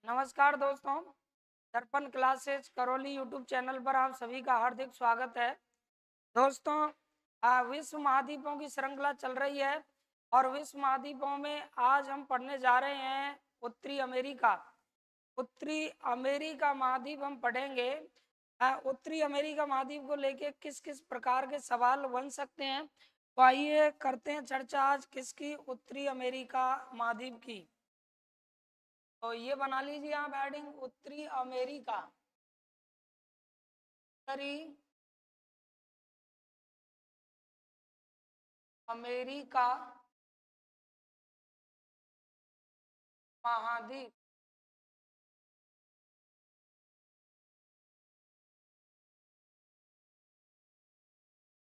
नमस्कार दोस्तों। दर्पण क्लासेस करौली यूट्यूब चैनल पर आप सभी का हार्दिक स्वागत है। दोस्तों, विश्व महाद्वीपों की श्रृंखला चल रही है और विश्व महाद्वीपों में आज हम पढ़ने जा रहे हैं उत्तरी अमेरिका। उत्तरी अमेरिका महाद्वीप हम पढ़ेंगे। उत्तरी अमेरिका महाद्वीप को लेके किस किस प्रकार के सवाल बन सकते हैं, तो आइए करते हैं चर्चा आज किसकी, उत्तरी अमेरिका महाद्वीप की। तो ये बना लीजिए आप हेडिंग, उत्तरी अमेरिका। उत्तरी अमेरिका महाद्वीप।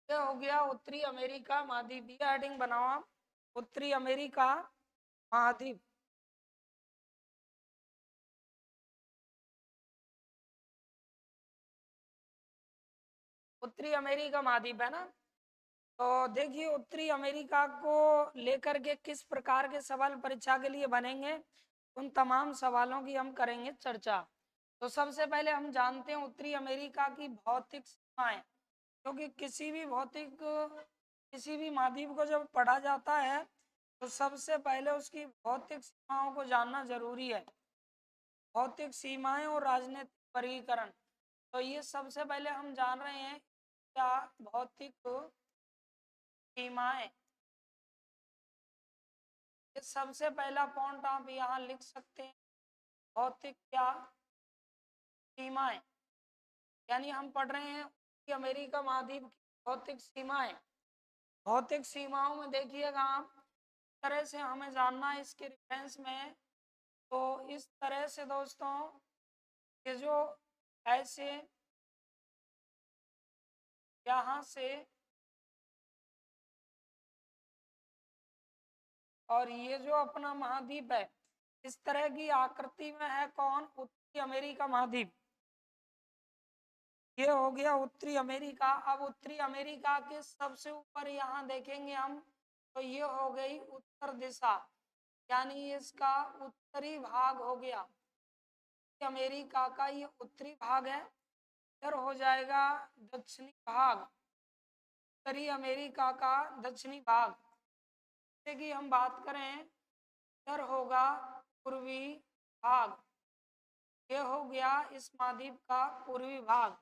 ये हो गया उत्तरी अमेरिका महाद्वीप। ये हेडिंग बनाओ आप, उत्तरी अमेरिका महाद्वीप। उत्तरी अमेरिका महाद्वीप है ना। तो देखिए उत्तरी अमेरिका को लेकर के किस प्रकार के सवाल परीक्षा के लिए बनेंगे, उन तमाम सवालों की हम करेंगे चर्चा। तो सबसे पहले हम जानते हैं उत्तरी अमेरिका की भौतिक सीमाएं, क्योंकि किसी भी महाद्वीप को जब पढ़ा जाता है तो सबसे पहले उसकी भौतिक सीमाओं को जानना जरूरी है। भौतिक सीमाएं और राजनीतिक वर्गीकरण, तो ये सबसे पहले हम जान रहे हैं क्या भौतिक सीमाएं। ये सबसे पहला पॉइंट आप यहाँ लिख सकते हैं, भौतिक क्या सीमाएं। यानी हम पढ़ रहे हैं कि अमेरिका महाद्वीप की भौतिक सीमाएं। भौतिक सीमाओं में देखिएगा आप, इस तरह से हमें जानना है इसके रेफरेंस में। तो इस तरह से दोस्तों, ये जो ऐसे यहाँ से और ये जो अपना महाद्वीप है, इस तरह की आकृति में है कौन, उत्तरी अमेरिका महाद्वीप। ये हो गया उत्तरी अमेरिका। अब उत्तरी अमेरिका के सबसे ऊपर यहाँ देखेंगे हम, तो ये हो गई उत्तर दिशा, यानी इसका उत्तरी भाग हो गया। अमेरिका का ये उत्तरी भाग है। इधर हो जाएगा दक्षिणी भाग, उत्तरी अमेरिका का दक्षिणी भाग। जैसे कि हम बात करें, इधर होगा पूर्वी भाग। ये हो गया इस महाद्वीप का पूर्वी भाग।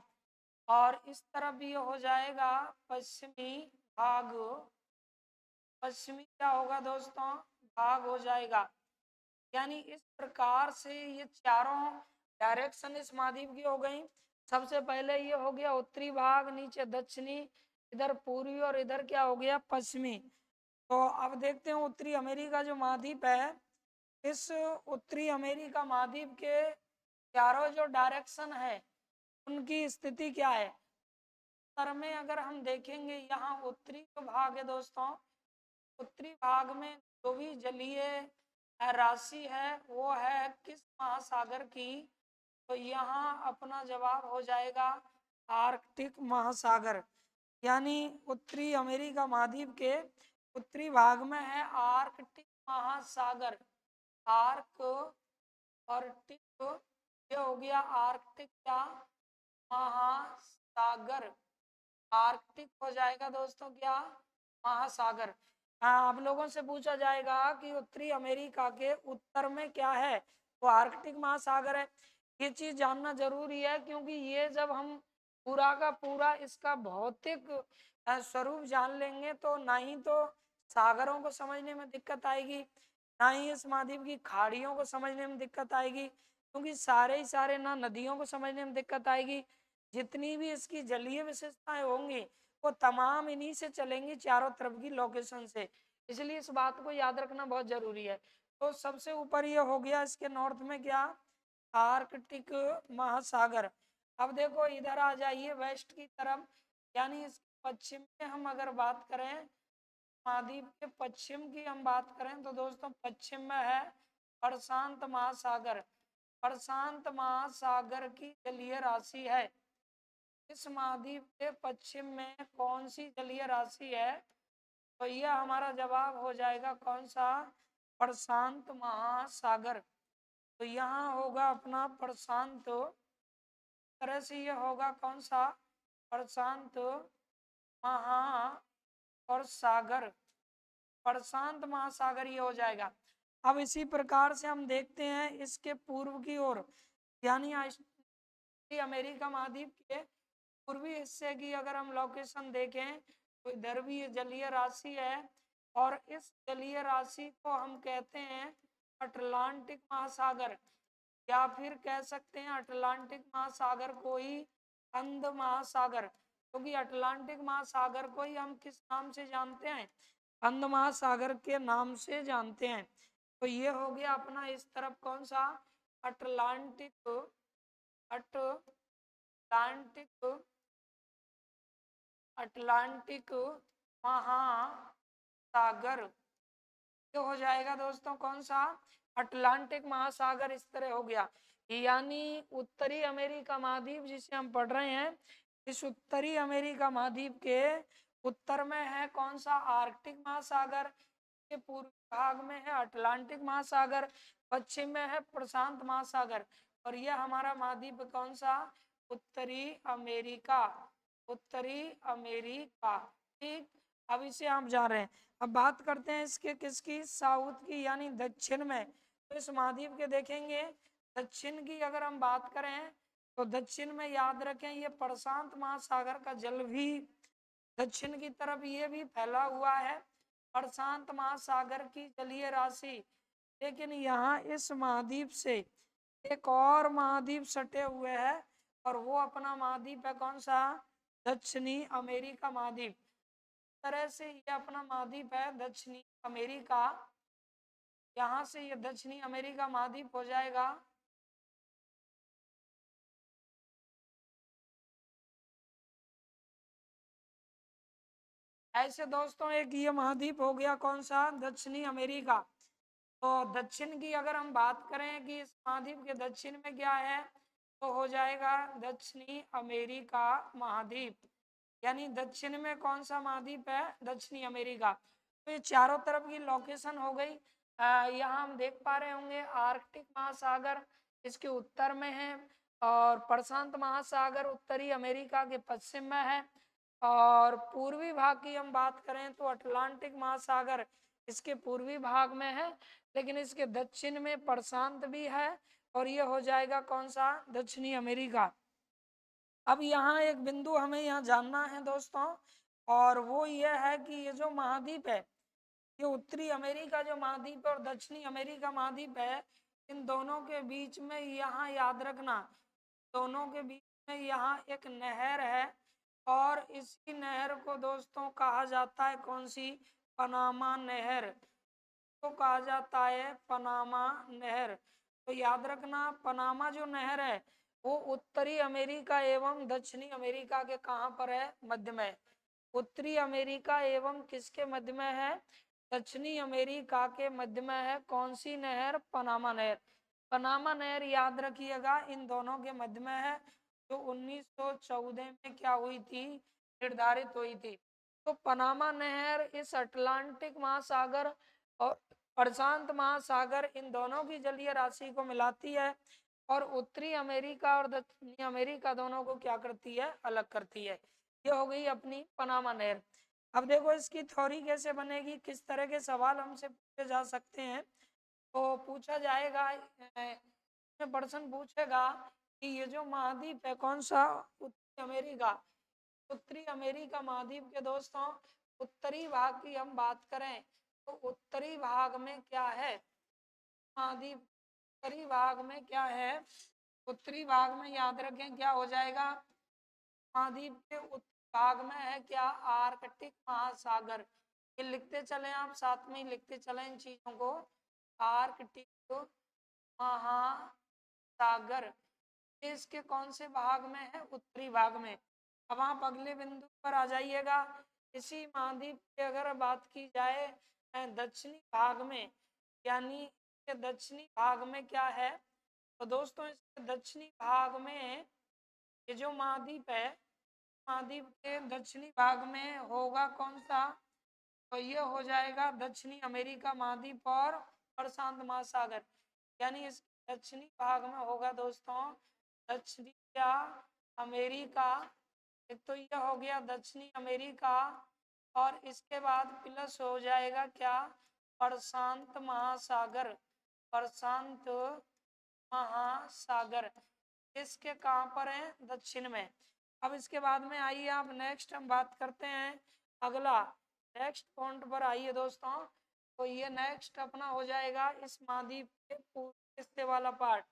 और इस तरफ ये हो जाएगा पश्चिमी भाग। पश्चिमी क्या होगा दोस्तों, भाग हो जाएगा। यानी इस प्रकार से ये चारों डायरेक्शन इस महाद्वीप की हो गई। सबसे पहले ये हो गया उत्तरी भाग, नीचे दक्षिणी, इधर पूर्वी और इधर क्या हो गया पश्चिमी। तो अब देखते हैं उत्तरी अमेरिका जो महाद्वीप है, इस उत्तरी अमेरिका महाद्वीप के चारों जो डायरेक्शन है उनकी स्थिति क्या है। उत्तर में अगर हम देखेंगे, यहाँ उत्तरी जो भाग है दोस्तों, उत्तरी भाग में जो भी जलीय राशि है वो है किस महासागर की, तो यहाँ अपना जवाब हो जाएगा आर्कटिक महासागर। यानी उत्तरी अमेरिका महाद्वीप के उत्तरी भाग में है आर्कटिक महासागर। आर्क और टिक, ये हो गया आर्कटिक क्या महासागर। आर्कटिक हो जाएगा दोस्तों क्या, महासागर। आप लोगों से पूछा जाएगा कि उत्तरी अमेरिका के उत्तर में क्या है, वो आर्कटिक महासागर है। ये चीज जानना जरूरी है, क्योंकि ये जब हम पूरा का पूरा इसका भौतिक स्वरूप जान लेंगे तो ना ही तो सागरों को समझने में दिक्कत आएगी, ना ही इस महाद्वीप की खाड़ियों को समझने में दिक्कत आएगी, क्योंकि सारे ही सारे ना नदियों को समझने में दिक्कत आएगी। जितनी भी इसकी जलीय विशेषताएं होंगी वो तमाम इन्हीं से चलेंगी, चारों तरफ की लोकेशन से। इसलिए इस बात को याद रखना बहुत जरूरी है। तो सबसे ऊपर ये हो गया इसके नॉर्थ में क्या, आर्कटिक महासागर। अब देखो इधर आ जाइए वेस्ट की तरफ, यानी इस पश्चिम में हम अगर बात करें, महाद्वीप के पश्चिम की हम बात करें, तो दोस्तों पश्चिम में है प्रशांत महासागर। प्रशांत महासागर की जलीय राशि है। इस महाद्वीप के पश्चिम में कौन सी जलीय राशि है, तो यह हमारा जवाब हो जाएगा कौन सा, प्रशांत महासागर। तो यहाँ होगा अपना प्रशांत, तरह से ये होगा कौन सा, प्रशांत महा और सागर, प्रशांत महासागर ये हो जाएगा। अब इसी प्रकार से हम देखते हैं इसके पूर्व की ओर, यानी अमेरिका महाद्वीप के पूर्वी हिस्से की अगर हम लोकेशन देखें तो इधर भी जलीय राशि है, और इस जलीय राशि को हम कहते हैं अटलांटिक महासागर, या फिर कह सकते हैं अटलांटिक महासागर को ही अंध महासागर, क्योंकि अटलांटिक महासागर को ही हम किस नाम से जानते हैं, अंध महासागर के नाम से जानते हैं। तो ये हो गया अपना इस तरफ कौन सा, अटलांटिक, अटलांटिक, अटलांटिक महासागर, ये हो जाएगा दोस्तों कौन सा, अटलांटिक महासागर इस तरह हो गया। यानी उत्तरी अमेरिका महाद्वीप जिसे हम पढ़ रहे हैं, इस उत्तरी अमेरिका महाद्वीप के उत्तर में है कौन सा, आर्कटिक महासागर, के पूर्वी भाग में है अटलांटिक महासागर, पश्चिम में है प्रशांत महासागर, और यह हमारा महाद्वीप कौन सा, उत्तरी अमेरिका, उत्तरी अमेरिका। ठीक, अब इसे आप जा रहे हैं। अब बात करते हैं इसके किसकी, साउथ की, यानी दक्षिण में। तो इस महाद्वीप के देखेंगे दक्षिण की अगर हम बात करें तो दक्षिण में याद रखें ये प्रशांत महासागर का जल भी दक्षिण की तरफ ये भी फैला हुआ है, प्रशांत महासागर की जलीय राशि। लेकिन यहाँ इस महाद्वीप से एक और महाद्वीप सटे हुए हैं, और वो अपना महाद्वीप है कौन सा, दक्षिणी अमेरिका महाद्वीप। तरह से ये अपना महाद्वीप है दक्षिणी अमेरिका, यहाँ से ये दक्षिणी अमेरिका महाद्वीप हो जाएगा। ऐसे दोस्तों एक ये महाद्वीप हो गया कौन सा, दक्षिणी अमेरिका। तो दक्षिण की अगर हम बात करें कि इस महाद्वीप के दक्षिण में क्या है, तो हो जाएगा दक्षिणी अमेरिका महाद्वीप, यानी दक्षिण में कौन सा महाद्वीप है, दक्षिणी अमेरिका। तो ये चारों तरफ की लोकेशन हो गई। यहाँ हम देख पा रहे होंगे आर्कटिक महासागर इसके उत्तर में है, और प्रशांत महासागर उत्तरी अमेरिका के पश्चिम में है, और पूर्वी भाग की हम बात करें तो अटलांटिक महासागर इसके पूर्वी भाग में है, लेकिन इसके दक्षिण में प्रशांत भी है, और ये हो जाएगा कौन सा, दक्षिणी अमेरिका। अब यहाँ एक बिंदु हमें यहाँ जानना है दोस्तों, और वो ये है कि ये जो महाद्वीप है, ये उत्तरी अमेरिका जो महाद्वीप है और दक्षिणी अमेरिका महाद्वीप है, इन दोनों के बीच में यहाँ याद रखना, दोनों के बीच में यहाँ एक नहर है, और इसी नहर को दोस्तों कहा जाता है कौन सी, पनामा नहर, तो कहा जाता है पनामा नहर। तो याद रखना पनामा जो नहर है वो उत्तरी अमेरिका एवं दक्षिणी अमेरिका के कहाँ पर है, मध्य में। उत्तरी अमेरिका एवं किसके मध्य में है, दक्षिणी अमेरिका के मध्य में है कौन सी नहर, पनामा नहर। पनामा नहर याद रखिएगा इन दोनों के मध्य में है, जो 1914 में क्या हुई थी, निर्धारित हुई थी। तो पनामा नहर इस अटलांटिक महासागर और प्रशांत महासागर इन दोनों की जलीय राशि को मिलाती है, और उत्तरी अमेरिका और दक्षिणी अमेरिका दोनों को क्या करती है, अलग करती है। ये हो गई अपनी पनामा नहर। अब देखो इसकी थ्योरी कैसे बनेगी, किस तरह के सवाल हमसे पूछे जा सकते हैं। तो पूछा जाएगा, प्रश्न पूछेगा कि ये जो महाद्वीप है कौन सा, उत्तरी अमेरिका, उत्तरी अमेरिका महाद्वीप के दोस्तों उत्तरी भाग की हम बात करें तो उत्तरी भाग में क्या है, महाद्वीप उत्तरी भाग में क्या है, उत्तरी भाग में याद रखें क्या हो जाएगा, महाद्वीप के उत्तरी भाग में है क्या, आर्कटिक महासागर। ये लिखते चलें आप, साथ में ही लिखते चलें इन चीजों को, आर्कटिक महासागर इसके कौन से भाग में है, उत्तरी भाग में। अब आप अगले बिंदु पर आ जाइएगा, इसी महाद्वीप की अगर बात की जाए दक्षिणी भाग में, यानी के दक्षिणी भाग में क्या है, तो दोस्तों इसके दक्षिणी भाग में ये जो महाद्वीप है, महाद्वीप के दक्षिणी भाग में होगा कौन सा, तो ये हो जाएगा दक्षिणी अमेरिका महाद्वीप और प्रशांत महासागर, यानी इस दक्षिणी भाग में होगा दोस्तों दक्षिणी अमेरिका। एक तो यह हो गया दक्षिणी अमेरिका और इसके बाद प्लस हो जाएगा क्या प्रशांत महासागर। प्रशांत महासागर इसके कहाँ पर है दक्षिण में। अब इसके बाद में आइए आप नेक्स्ट हम बात करते हैं अगला नेक्स्ट पॉइंट पर आइए दोस्तों। तो ये नेक्स्ट अपना हो जाएगा इस महाद्वीप के पूर्वी हिस्से वाला पार्ट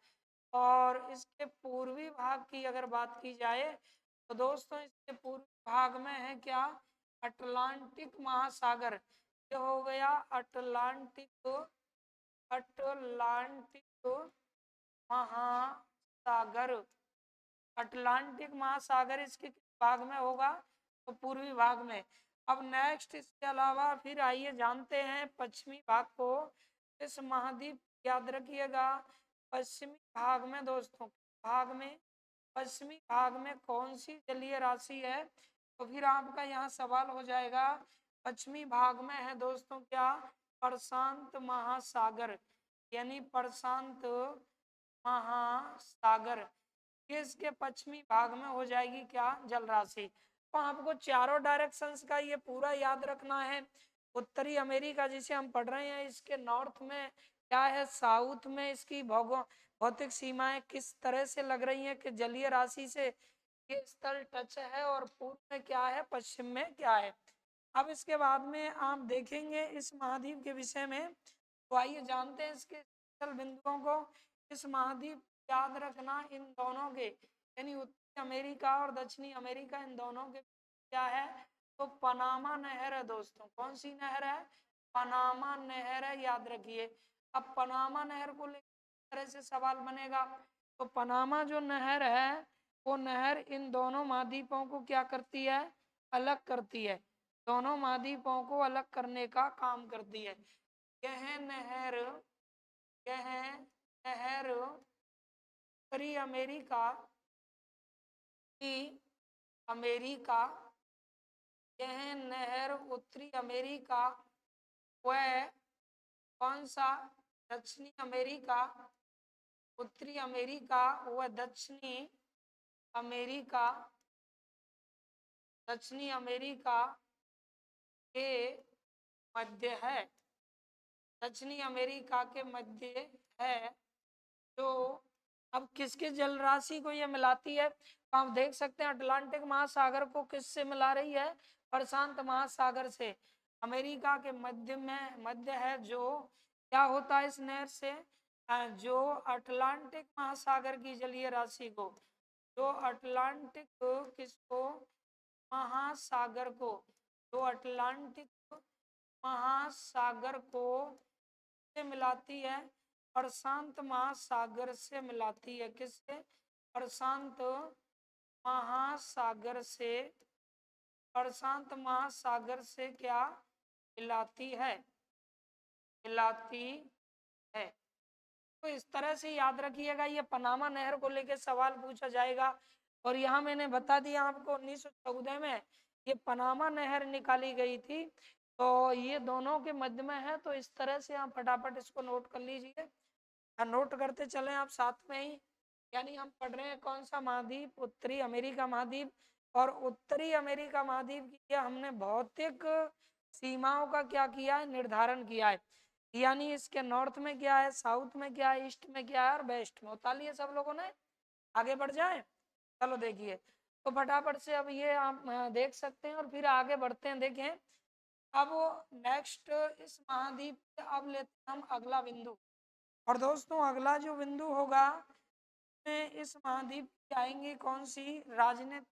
और इसके पूर्वी भाग की अगर बात की जाए तो दोस्तों इसके पूर्वी भाग में है क्या अटलांटिक महासागर। ये हो गया अटलांटिक महासागर। अटलांटिक महासागर इसके किस भाग में होगा तो पूर्वी भाग में। अब नेक्स्ट इसके अलावा फिर आइए जानते हैं पश्चिमी भाग को। इस महाद्वीप याद रखिएगा पश्चिमी भाग में दोस्तों भाग में पश्चिमी भाग में कौन सी जलीय राशि है तो फिर आपका यहाँ सवाल हो जाएगा पश्चिमी भाग में है दोस्तों क्या प्रशांत महासागर यानी प्रशांत महासागर। इसके पश्चिमी भाग में हो जाएगी क्या जल राशि। तो आपको चारों डायरेक्शंस का ये पूरा याद रखना है। उत्तरी अमेरिका जिसे हम पढ़ रहे हैं इसके नॉर्थ में क्या है साउथ में इसकी भौतिक सीमाएं किस तरह से लग रही हैं कि जलीय राशि से ये स्थल टच है और पूर्व में क्या है पश्चिम में क्या है। अब इसके बाद में आप देखेंगे इस महाद्वीप के विषय में। तो आइए जानते हैं इसके स्थल बिंदुओं को। इस महाद्वीप याद रखना इन दोनों के यानी उत्तरी अमेरिका और दक्षिणी अमेरिका इन दोनों के क्या है तो पनामा नहर है दोस्तों। कौन सी नहर है पनामा नहर है याद रखिए। अब पनामा नहर को लेकर तरह से सवाल बनेगा तो पनामा जो नहर है वो नहर इन दोनों महाद्वीपों को क्या करती है अलग करती है। दोनों महाद्वीपों को अलग करने का काम करती है। यह नहर उत्तरी अमेरिका यह नहर उत्तरी अमेरिका व कौन सा दक्षिणी अमेरिका उत्तरी अमेरिका व दक्षिणी अमेरिका के मध्य है। दक्षिणी अमेरिका के मध्य है जो अब किसके जल राशि को ये मिलाती है तो आप देख सकते हैं अटलांटिक महासागर को किससे मिला रही है प्रशांत महासागर से। अमेरिका के मध्य है जो क्या होता है इस नहर से जो अटलांटिक महासागर की जलीय राशि को जो अटलांटिक किसको महासागर को जो अटलांटिक महासागर को से मिलाती है प्रशांत महासागर से मिलाती है। किससे प्रशांत महासागर से क्या मिलाती है तो इस तरह से याद रखिएगा। ये पनामा नहर को लेकर सवाल पूछा जाएगा और यहाँ मैंने बता दिया आपको 1914 में ये पनामा नहर निकाली गई थी तो ये दोनों के मध्य में है। तो इस तरह से आप फटाफट इसको नोट कर लीजिए। नोट करते चलें आप साथ में ही। यानी हम पढ़ रहे हैं कौन सा महाद्वीप उत्तरी अमेरिका महाद्वीप और उत्तरी अमेरिका महाद्वीप की हमने भौतिक सीमाओं का क्या किया है निर्धारण किया है। यानी इसके नॉर्थ में क्या है साउथ में क्या है ईस्ट में क्या है और वेस्ट में। उतार लिए सब लोगों ने आगे बढ़ जाए। चलो देखिए तो फटाफट से अब ये आप देख सकते हैं और फिर आगे बढ़ते हैं। देखें अब नेक्स्ट इस महाद्वीप पे अब लेते हैं हम अगला बिंदु और दोस्तों अगला जो बिंदु होगा इस महाद्वीप की आएंगी कौन सी राजनीतिक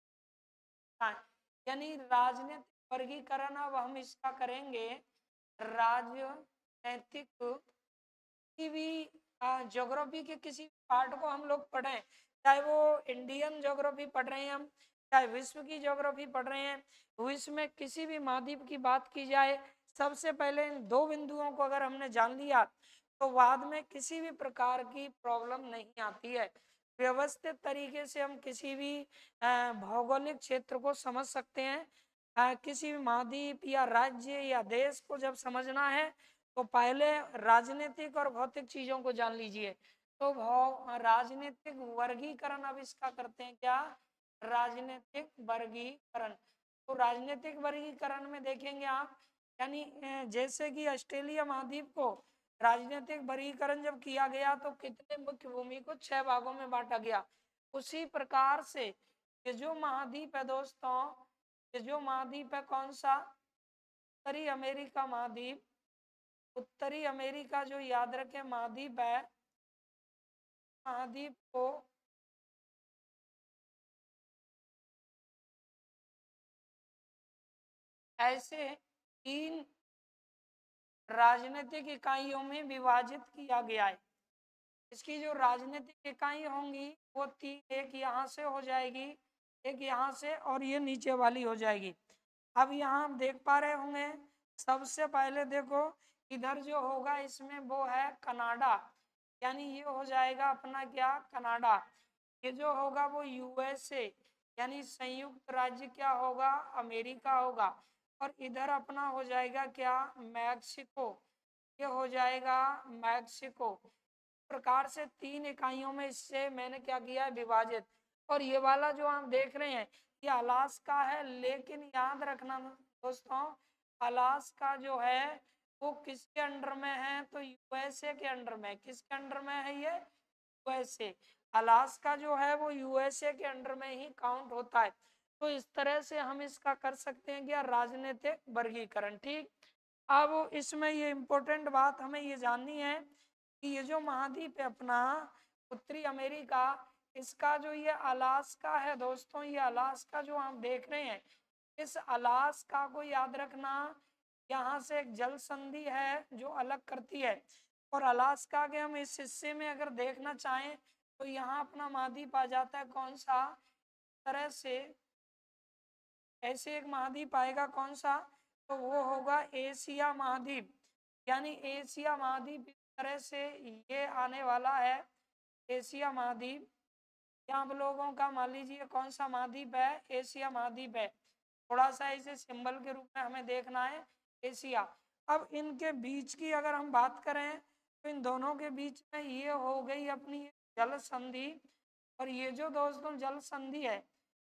यानी राजनीतिक वर्गीकरण। अब हम इसका करेंगे राजनैतिक किसी भी ज्योग्राफी के किसी पार्ट को हम लोग पढ़ें चाहे वो इंडियन ज्योग्राफी पढ़ रहे हैं हम चाहे विश्व की ज्योग्राफी पढ़ रहे हैं विश्व में किसी भी महाद्वीप की बात की जाए सबसे पहले इन दो बिंदुओं को अगर हमने जान लिया तो बाद में किसी भी प्रकार की प्रॉब्लम नहीं आती है। व्यवस्थित तरीके से हम किसी भी भौगोलिक क्षेत्र को समझ सकते हैं। किसी भी महाद्वीप या राज्य या देश को जब समझना है तो पहले राजनीतिक और भौतिक चीजों को जान लीजिए। तो राजनीतिक वर्गीकरण अब इसका करते हैं क्या, राजनीतिक वर्गीकरण। तो राजनीतिक वर्गीकरण में देखेंगे आप, यानी जैसे कि ऑस्ट्रेलिया महाद्वीप को राजनीतिक वर्गीकरण जब किया गया तो कितने मुख्य भूमि को 6 भागों में बांटा गया। उसी प्रकार से ये जो महाद्वीप है दोस्तों, ये जो महाद्वीप है कौन सा, उत्तरी अमेरिका महाद्वीप, उत्तरी अमेरिका जो याद रखें महाद्वीप है, महाद्वीप को ऐसे 3 राजनीतिक इकाइयों में विभाजित किया गया है। इसकी जो राजनीतिक इकाई होंगी वो 3, एक यहाँ से हो जाएगी, एक यहाँ से, और ये नीचे वाली हो जाएगी। अब यहाँ आप देख पा रहे होंगे, सबसे पहले देखो इधर जो होगा इसमें वो है कनाडा, यानी ये हो जाएगा अपना क्या, कनाडा। ये जो होगा वो यूएसए यानी संयुक्त राज्य क्या होगा, अमेरिका होगा। और इधर अपना हो जाएगा क्या, मैक्सिको, ये हो जाएगा मैक्सिको। प्रकार से 3 इकाइयों में इससे मैंने क्या किया है, विभाजित। और ये वाला जो आप देख रहे हैं ये अलास्का है, लेकिन याद रखना दोस्तों अलास्का जो है वो किसके अंडर में है, तो यूएसए के अंडर में। किसके अंडर में है ये, यूएसए। अलास्का जो है वो यूएसए के अंडर में ही काउंट होता है। तो इस तरह से हम इसका कर सकते हैं क्या, राजनीतिक वर्गीकरण। ठीक, अब इसमें ये इम्पोर्टेंट बात हमें ये जाननी है कि ये जो महाद्वीप है अपना उत्तरी अमेरिका, इसका जो ये अलास्का है दोस्तों, ये अलास्का जो आप देख रहे हैं, इस अलास्का को याद रखना, यहाँ से एक जल संधि है जो अलग करती है। और अलास्का के हम इस हिस्से में अगर देखना चाहें तो यहाँ अपना महाद्वीप आ जाता है कौन सा, तरह से ऐसे एक महाद्वीप आएगा कौन सा, तो वो होगा एशिया महाद्वीप। यानी एशिया महाद्वीप इस तरह से ये आने वाला है, एशिया महाद्वीप। यहाँ आप लोगों का मान लीजिए कौन सा महाद्वीप है, एशिया महाद्वीप है। थोड़ा सा इसे सिंबल के रूप में हमें देखना है, एशिया। अब इनके बीच की अगर हम बात करें तो इन दोनों के बीच में ये हो गई अपनी जल संधि। और ये जो दोस्तों जल संधि है,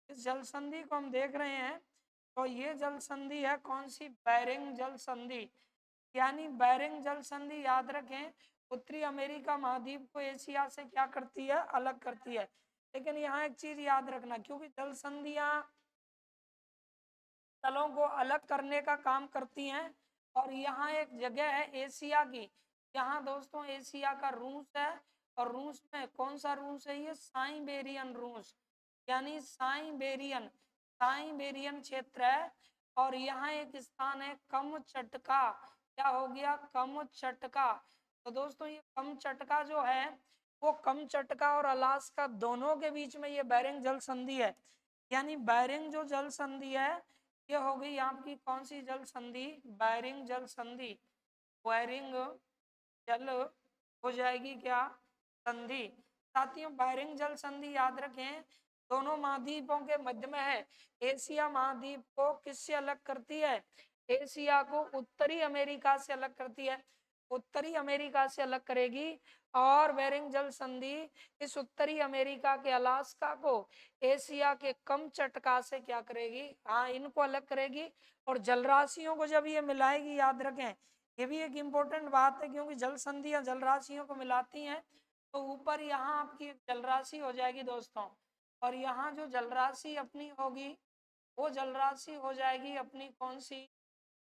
इस जल संधि को हम देख रहे हैं, तो ये जल संधि है कौन सी, बेरिंग जल संधि। यानी बेरिंग जल संधि याद रखें उत्तरी अमेरिका महाद्वीप को एशिया से क्या करती है, अलग करती है। लेकिन यहाँ एक चीज याद रखना, क्योंकि जल संधियां तलों को अलग करने का काम करती हैं, और यहाँ एक जगह है एशिया की, यहाँ दोस्तों एशिया का रूस है। और रूस में कौन सा रूस है, ये साइबेरियन रूस, यानी साइबेरियन, साइबेरियन क्षेत्र है। और यहाँ एक स्थान है कमचटका, क्या हो गया, कमचटका। तो दोस्तों ये कमचटका जो है वो कमचटका और अलास्का दोनों के बीच में ये बेरिंग जल संधि है। यानी बेरिंग जो जल संधि है ये हो गई आपकी कौन सी जल संधि, बेरिंग जल संधि। बेरिंग जल हो जाएगी क्या, संधि। साथियों बेरिंग जल संधि याद रखें दोनों महाद्वीपों के मध्य में है। एशिया महाद्वीप को किससे अलग करती है, एशिया को उत्तरी अमेरिका से अलग करती है, उत्तरी अमेरिका से अलग करेगी। और बेरिंग जल संधि इस उत्तरी अमेरिका के अलास्का को एशिया के कमचटका से क्या करेगी, हाँ इनको अलग करेगी। और जलराशियों को जब ये मिलाएगी, याद रखें ये भी एक इम्पोर्टेंट बात है, क्योंकि जल संधियां जलराशियों को मिलाती हैं। तो ऊपर यहाँ आपकी जलराशि हो जाएगी दोस्तों, और यहाँ जो जलराशि अपनी होगी वो जलराशि हो जाएगी अपनी कौन सी,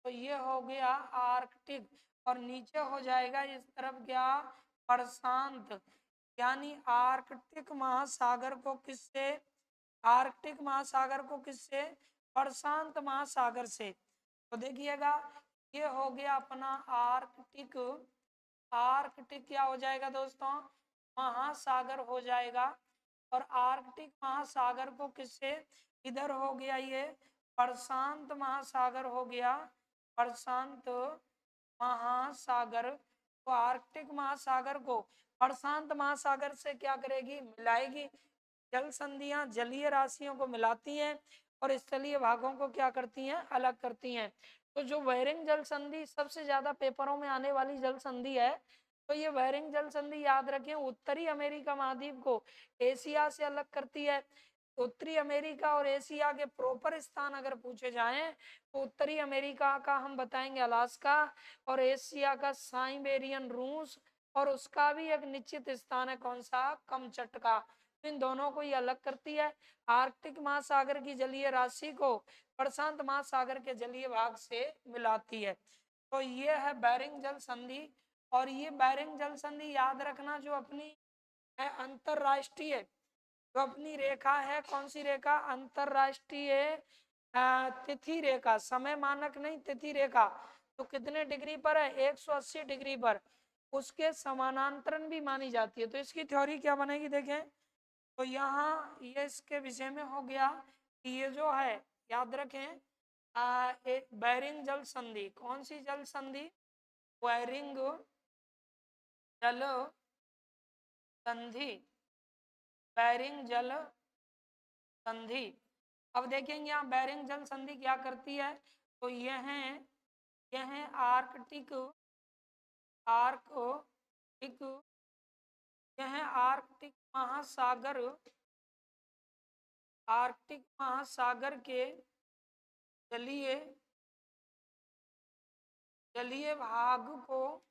तो ये हो गया आर्कटिक। और नीचे हो जाएगा इस तरफ क्या, प्रशांत। यानी आर्कटिक महासागर को किससे, आर्कटिक महासागर को किससे, प्रशांत महासागर से। तो देखिएगा ये हो गया अपना आर्कटिक, आर्कटिक क्या हो जाएगा दोस्तों, महासागर हो जाएगा। और आर्कटिक महासागर को किससे, इधर हो गया ये प्रशांत महासागर हो गया, प्रशांत महासागर। तो आर्कटिक महासागर को प्रशांत महासागर से क्या करेगी, मिलाएगी। जल संधियां जलीय राशियों को मिलाती हैं और स्थलीय भागों को क्या करती हैं, अलग करती हैं। तो जो बेरिंग जल संधि सबसे ज्यादा पेपरों में आने वाली जल संधि है, तो ये बेरिंग जल संधि याद रखें, उत्तरी अमेरिका महाद्वीप को एशिया से अलग करती है। उत्तरी अमेरिका और एशिया के प्रॉपर स्थान अगर पूछे जाएं तो उत्तरी अमेरिका का हम बताएंगे अलास्का, और एशिया का साइबेरियन रूस, और उसका भी एक निश्चित स्थान है कौन सा, कमचटका। इन दोनों को ये अलग करती है। आर्कटिक महासागर की जलीय राशि को प्रशांत महासागर के जलीय भाग से मिलाती है। तो ये है बेरिंग जल संधि। और ये बेरिंग जल संधि याद रखना जो अपनी है अंतरराष्ट्रीय, जो अपनी रेखा है, कौन सी रेखा, अंतरराष्ट्रीय तिथि रेखा, समय मानक नहीं तिथि रेखा, तो कितने डिग्री पर है, 180 डिग्री पर, उसके समानांतरण भी मानी जाती है। तो इसकी थ्योरी क्या बनेगी देखें, तो यहाँ ये इसके विषय में हो गया कि ये जो है याद रखें एक बेरिंग जल संधि, कौन सी जल संधि, बेरिंग जल संधि, बेरिंग जल संधि। अब देखेंगे यहाँ बेरिंग जल संधि क्या करती है, तो यह है आर्कटिक, आर्कटिक, यह आर्कटिक महासागर, आर्कटिक महासागर के जलीय जलीय भाग को,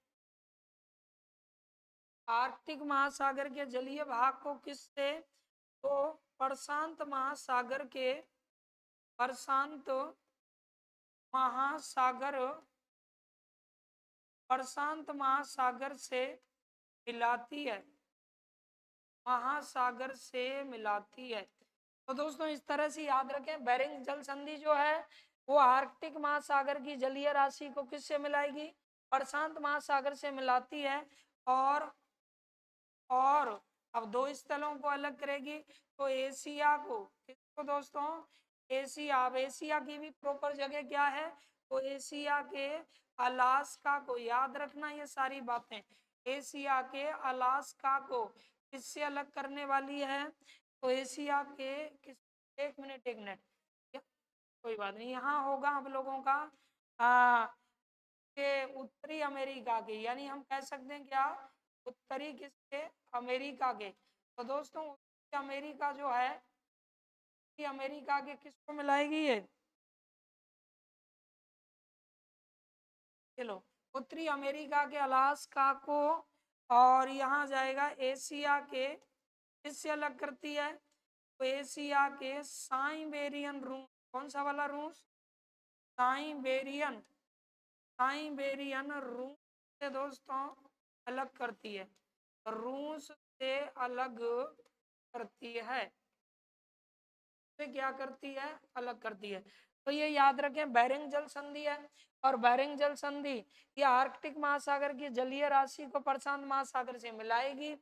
आर्कटिक महासागर के जलीय भाग को किससे, तो प्रशांत महासागर के, प्रशांत महासागर, प्रशांत महासागर से मिलाती है, महासागर से मिलाती है। तो दोस्तों इस तरह से याद रखें, बेरिंग जल संधि जो है वो आर्कटिक महासागर की जलीय राशि को किससे मिलाएगी, प्रशांत महासागर से मिलाती है। और अब दो स्थलों को अलग करेगी, तो एशिया को, किसको दोस्तों, एशिया। अब एशिया की भी प्रॉपर जगह क्या है, तो एशिया के अलास्का को, याद रखना ये सारी बातें, एशिया के अलास्का को किससे अलग करने वाली है, तो एशिया के किस, एक मिनट कोई बात नहीं, यहाँ होगा हम लोगों का के उत्तरी अमेरिका के, यानी हम कह सकते हैं क्या, उत्तरी किसके, अमेरिका के। तो दोस्तों उत्तरी अमेरिका जो है, उत्तरी अमेरिका के किसको मिलाएगी ये, चलो उत्तरी अमेरिका के अलास्का को, और यहाँ जाएगा एशिया के, किससे अलग करती है, तो एशिया के साइबेरियन रूस, कौन सा वाला रूस, साइबेरियन, साइबेरियन रूस से दोस्तों अलग करती है, रूस से अलग करती है, से क्या करती है, अलग करती है। तो ये याद रखें बेरिंग जल संधि है, और बेरिंग जल संधि ये आर्कटिक महासागर की जलीय राशि को प्रशांत महासागर से मिलाएगी,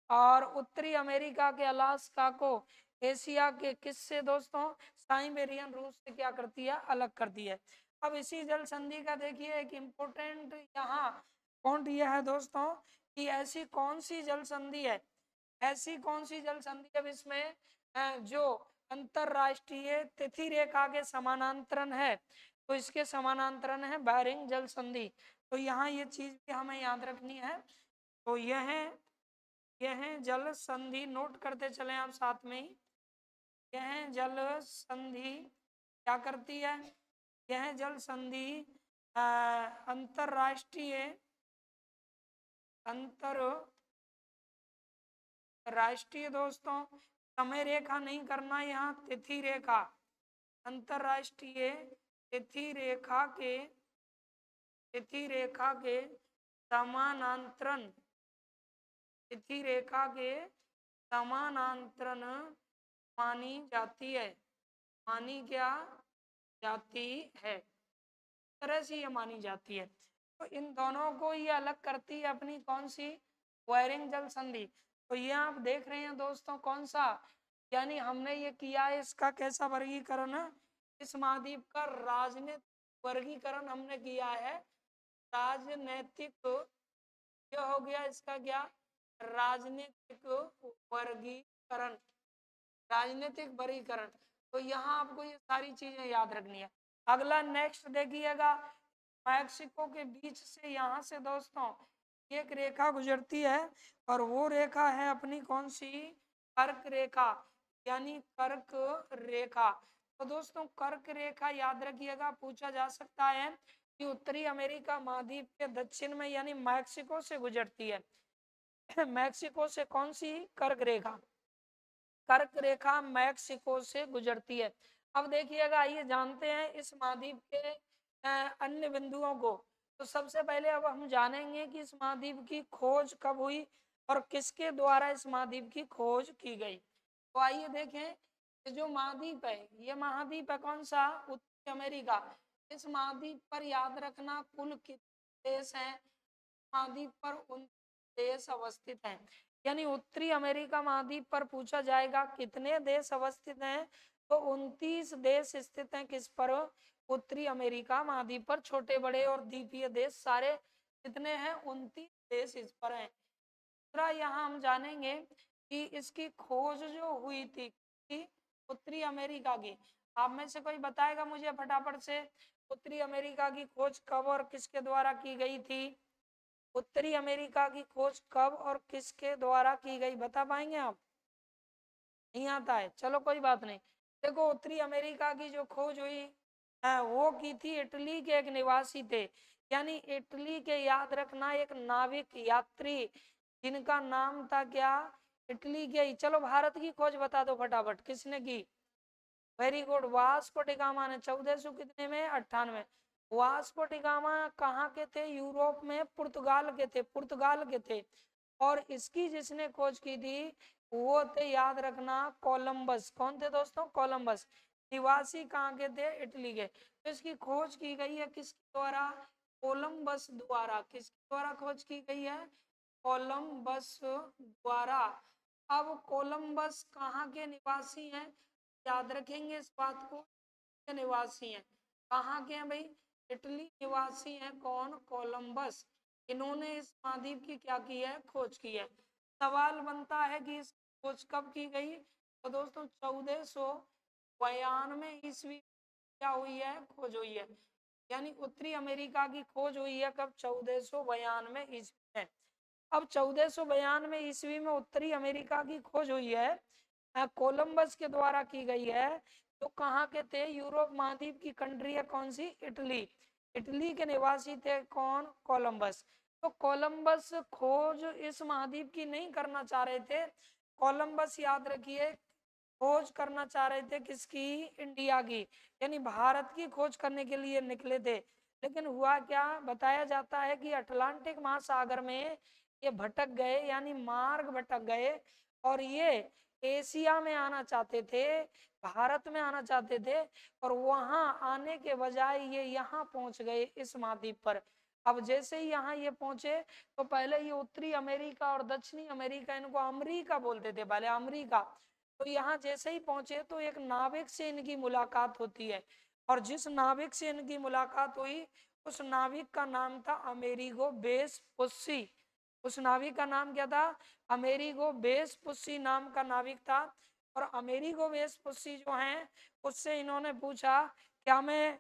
और उत्तरी अमेरिका के अलास्का को एशिया के किससे दोस्तों, साइबेरियन रूस से क्या करती है, अलग करती है। अब इसी जल संधि का देखिए एक इम्पोर्टेंट यहाँ पॉइंट यह है दोस्तों कि ऐसी कौन सी जल संधि है, ऐसी कौन सी जल संधि अब इसमें जो अंतरराष्ट्रीय तिथि रेखा के समानांतरण है, तो इसके समानांतरण है बेरिंग जल संधि। तो यहाँ ये चीज भी हमें याद रखनी है। तो यह जल संधि नोट करते चले आप साथ में ही, यह जल संधि क्या करती है, यह जल संधि अंतरराष्ट्रीय दोस्तों, समय रेखा नहीं करना यहाँ, तिथि रेखा, अंतरराष्ट्रीय तिथि रेखा के समानांतरण, तिथि रेखा के समानांतरण मानी जाती है, मानी क्या जाती है, इस तरह से ये मानी जाती है। तो इन दोनों को ये अलग करती है अपनी कौन सी, बेरिंग जल संधि। तो ये आप देख रहे हैं दोस्तों कौन सा, यानी हमने ये किया है इसका कैसा वर्गीकरण है, इस महाद्वीप का राजनीतिक वर्गीकरण हमने किया है, राजनैतिक, ये हो गया इसका क्या, राजनीतिक वर्गीकरण, राजनीतिक वर्गीकरण। तो यहाँ आपको ये सारी चीजें याद रखनी है। अगला नेक्स्ट देखिएगा, मैक्सिको के बीच से यहाँ से दोस्तों एक रेखा गुजरती है और वो रेखा है अपनी कौन सी, कर्क रेखा, यानी कर्क रेखा। तो दोस्तों कर्क रेखा याद रखिएगा, पूछा जा सकता है कि उत्तरी अमेरिका महाद्वीप के दक्षिण में यानी मैक्सिको से गुजरती है। मैक्सिको से कौन सी, कर्क रेखा, कर्क रेखा मैक्सिको से गुजरती है। अब देखिएगा, आइए जानते हैं इस महाद्वीप के अन्य बिंदुओं को। तो सबसे पहले अब हम जानेंगे कि इस महाद्वीप की खोज कब हुई और किसके द्वारा इस महाद्वीप की खोज की गई। तो आइए देखें, ये जो महाद्वीप है, ये महाद्वीप है कौन सा, उत्तरी अमेरिका। इस महाद्वीप पर याद रखना कुल कितने देश हैं, महाद्वीप पर 29 देश अवस्थित हैं। यानी उत्तरी अमेरिका महाद्वीप पर पूछा जाएगा कितने देश अवस्थित हैं, तो 29 देश स्थित हैं किस पर, उत्तरी अमेरिका महाद्वीप पर। छोटे बड़े और द्वीपीय देश सारे कितने हैं, 29 देश इस पर हैं। दूसरा यहाँ हम जानेंगे कि इसकी खोज जो हुई थी कि उत्तरी अमेरिका की, आप में से कोई बताएगा मुझे फटाफट से, उत्तरी अमेरिका की खोज कब और किसके द्वारा की गई थी, उत्तरी अमेरिका की खोज कब और किसके द्वारा की गई, बता पाएंगे आप, नहीं आता है, चलो कोई बात नहीं। देखो उत्तरी अमेरिका की जो खोज हुई है वो की थी इटली के एक निवासी थे, यानी इटली के, याद रखना, एक नाविक यात्री जिनका नाम था क्या, इटली के। चलो भारत की खोज बता दो फटाफट, किसने की, very good, Vasco D gamma ने 1400 कितने में, 98। वास्को डी गामा कहाँ के थे, यूरोप में पुर्तगाल के थे, पुर्तगाल के थे। और इसकी जिसने खोज की थी वो थे, याद रखना, कोलंबस। कौन थे दोस्तों, कोलंबस। निवासी कहाँ के थे, इटली के। तो इसकी खोज की गई है किसके द्वारा, कोलंबस द्वारा। किसके द्वारा खोज की गई है, कोलंबस द्वारा। अब कोलंबस कहाँ के निवासी हैं, याद रखेंगे इस बात को, के निवासी हैं, कहाँ के हैं भाई, इटली निवासी हैं, कौन, कोलंबस। इन्होंने इस महाद्वीप की क्या की है, खोज की है। सवाल बनता है कि इस खोज कब की गई, तो दोस्तों 1492 ईस्वी क्या हुई है, खोज हुई है। यानी उत्तरी अमेरिका की खोज हुई है कब, 1492 ईस्वी में। अब 1492 ईस्वी में उत्तरी अमेरिका की खोज हुई है, कोलंबस के द्वारा की गई है। तो कहाँ के थे, यूरोप महाद्वीप की कंट्री है कौन सी, इटली। इटली के निवासी थे कौन, कोलंबस। तो कोलंबस खोज इस महाद्वीप की नहीं करना चाह रहे थे, कोलंबस याद रखिए खोज करना चाह रहे थे किसकी, इंडिया की, यानी भारत की खोज करने के लिए निकले थे। लेकिन हुआ क्या, बताया जाता है कि अटलांटिक महासागर में ये भटक गए, यानी मार्ग भटक गए, और ये एशिया में आना चाहते थे, भारत में आना चाहते थे, और वहां आने के बजाय ये यहाँ पहुंच गए इस महाद्वीप पर। अब जैसे ही यहाँ ये पहुंचे, तो पहले ये उत्तरी अमेरिका और दक्षिणी अमेरिका, इनको अमेरिका बोलते थे पहले, अमेरिका। तो यहाँ जैसे ही पहुंचे तो एक नाविक से इनकी मुलाकात होती है, और जिस नाविक से इनकी मुलाकात हुई उस नाविक का नाम था अमेरिगो वेस्पुस्सी। उस नाविक का नाम क्या था, अमेरिगो वेस्पुस्सी नाम का नाविक था। और अमेरिगो वेस्पुस्सी जो हैं उससे इन्होंने पूछा, क्या मैं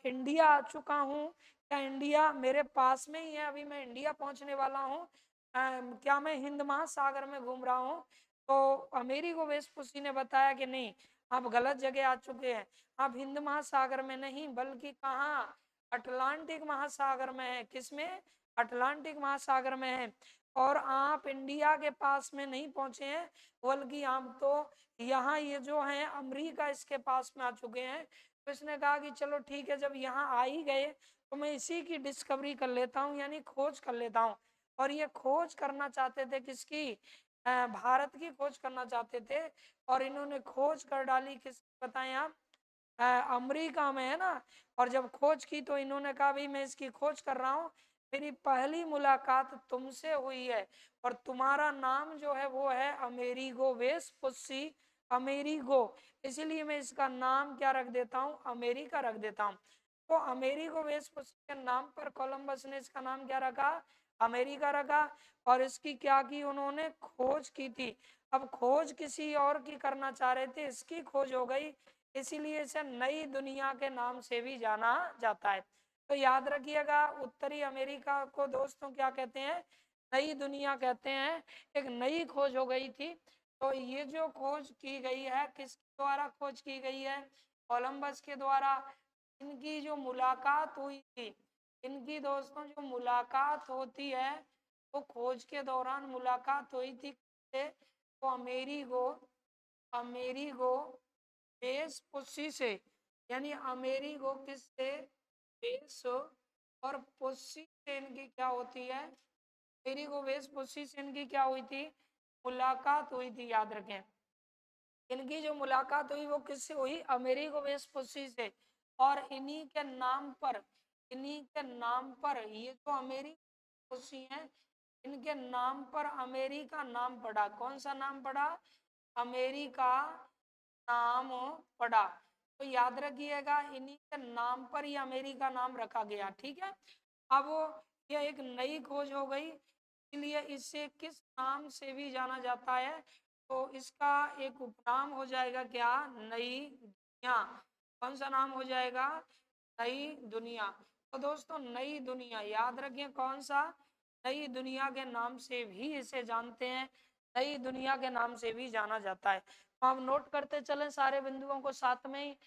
इंडिया आ चुका हूँ, क्या इंडिया मेरे पास में ही है, अभी मैं इंडिया पहुंचने वाला हूँ, क्या मैं हिंद महासागर में घूम रहा हूँ। तो अमेरिगो वेस्पुस्सी ने बताया कि नहीं, आप गलत जगह आ चुके हैं, आप हिंद महासागर में नहीं बल्कि कहाँ, अटलांटिक महासागर में है। किसमें, अटलांटिक महासागर में है। और आप इंडिया के पास में नहीं पहुंचे हैं, बल्कि आप तो यहाँ ये जो है अमेरिका इसके पास में आ चुके हैं। तो इसने कहा कि चलो ठीक है, जब यहाँ आ ही गए तो मैं इसी की डिस्कवरी कर लेता हूँ, यानी खोज कर लेता हूँ। और ये खोज करना चाहते थे किसकी, भारत की खोज करना चाहते थे। और इन्होंने खोज कर डाली किस, बताएं आप, अमेरिका में है ना। और जब खोज की तो इन्होंने कहा भाई मैं इसकी खोज कर रहा हूँ, मेरी पहली मुलाकात तुमसे हुई है, और तुम्हारा नाम जो है वो है अमेरिगो वेस्पुस्सी, अमेरिगो, इसीलिए मैं इसका नाम क्या रख देता हूँ, अमेरिका रख देता हूँ। तो अमेरिगो वेस्पुस्सी के नाम पर कोलंबस ने इसका नाम क्या रखा, अमेरिका रखा। और इसकी क्या की, उन्होंने खोज की थी। अब खोज किसी और की करना चाह रहे थे, इसकी खोज हो गई, इसीलिए इसे नई दुनिया के नाम से भी जाना जाता है। तो याद रखिएगा उत्तरी अमेरिका को दोस्तों क्या कहते हैं, नई दुनिया कहते हैं। एक नई खोज हो गई थी। तो ये जो खोज की गई है किसके द्वारा खोज की गई है, कोलंबस के द्वारा। इनकी जो मुलाकात हुई थी, इनकी दोस्तों जो मुलाकात होती है वो खोज के दौरान मुलाकात हुई थी किससे, तो अमेरिगो वेस्पुसी से। यानी अमेरिगो किससे, वेस और पुस्सी से इनकी क्या होती है, अमेरिगो वेस्पुसी से इनकी क्या हुई थी, मुलाकात हुई थी। याद रखें इनकी जो मुलाकात हुई वो किससे हुई, अमेरिगो वेस्पुसी से। और इन्हीं के नाम पर ये जो अमेरिकी हैं, इनके नाम पर अमेरिका नाम पड़ा। कौन सा नाम पड़ा, अमेरिका नाम पड़ा। तो याद रखिएगा इन्हीं के नाम पर ही अमेरिका नाम रखा गया। ठीक है, अब यह एक नई खोज हो गई, इसलिए इसे किस नाम से भी जाना जाता है, तो इसका एक उपनाम हो जाएगा क्या, नई दुनिया। कौन सा नाम हो जाएगा, नई दुनिया। तो दोस्तों नई दुनिया याद रखिए कौन सा, नई दुनिया के नाम से भी इसे जानते हैं, नई दुनिया के नाम से भी जाना जाता है। तो हम नोट करते चलें सारे बिंदुओं को साथ में ही।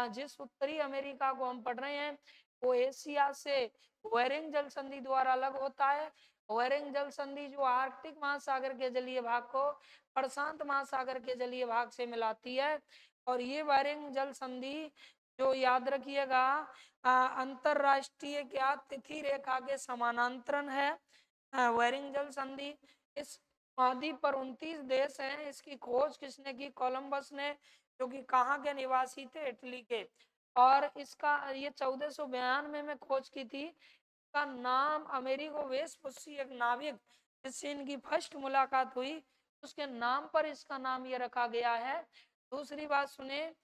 जिस उत्तरी अमेरिका को हम पढ़ रहे हैं वो एशिया से बेरिंग जल संधि द्वारा अलग होता है। बेरिंग जल संधि जो आर्कटिक महासागर के जलीय भाग को प्रशांत महासागर के जलीय भाग से मिलाती है। और ये बेरिंग जल संधि जो याद रखिएगा अंतरराष्ट्रीय क्या तिथि रेखा के समानांतरण है। बेरिंग जल संधि, इस महाद्वीप पर 29 देश हैं। इसकी खोज किसने की, कोलंबस ने, जो कि कहाँ के निवासी थे, इटली के। और इसका ये 1492 में खोज की थी। का नाम अमेरिगो वेस्पुसी, एक नाविक जिससे इनकी फर्स्ट मुलाकात हुई, उसके नाम पर इसका नाम ये रखा गया है। दूसरी बात सुने,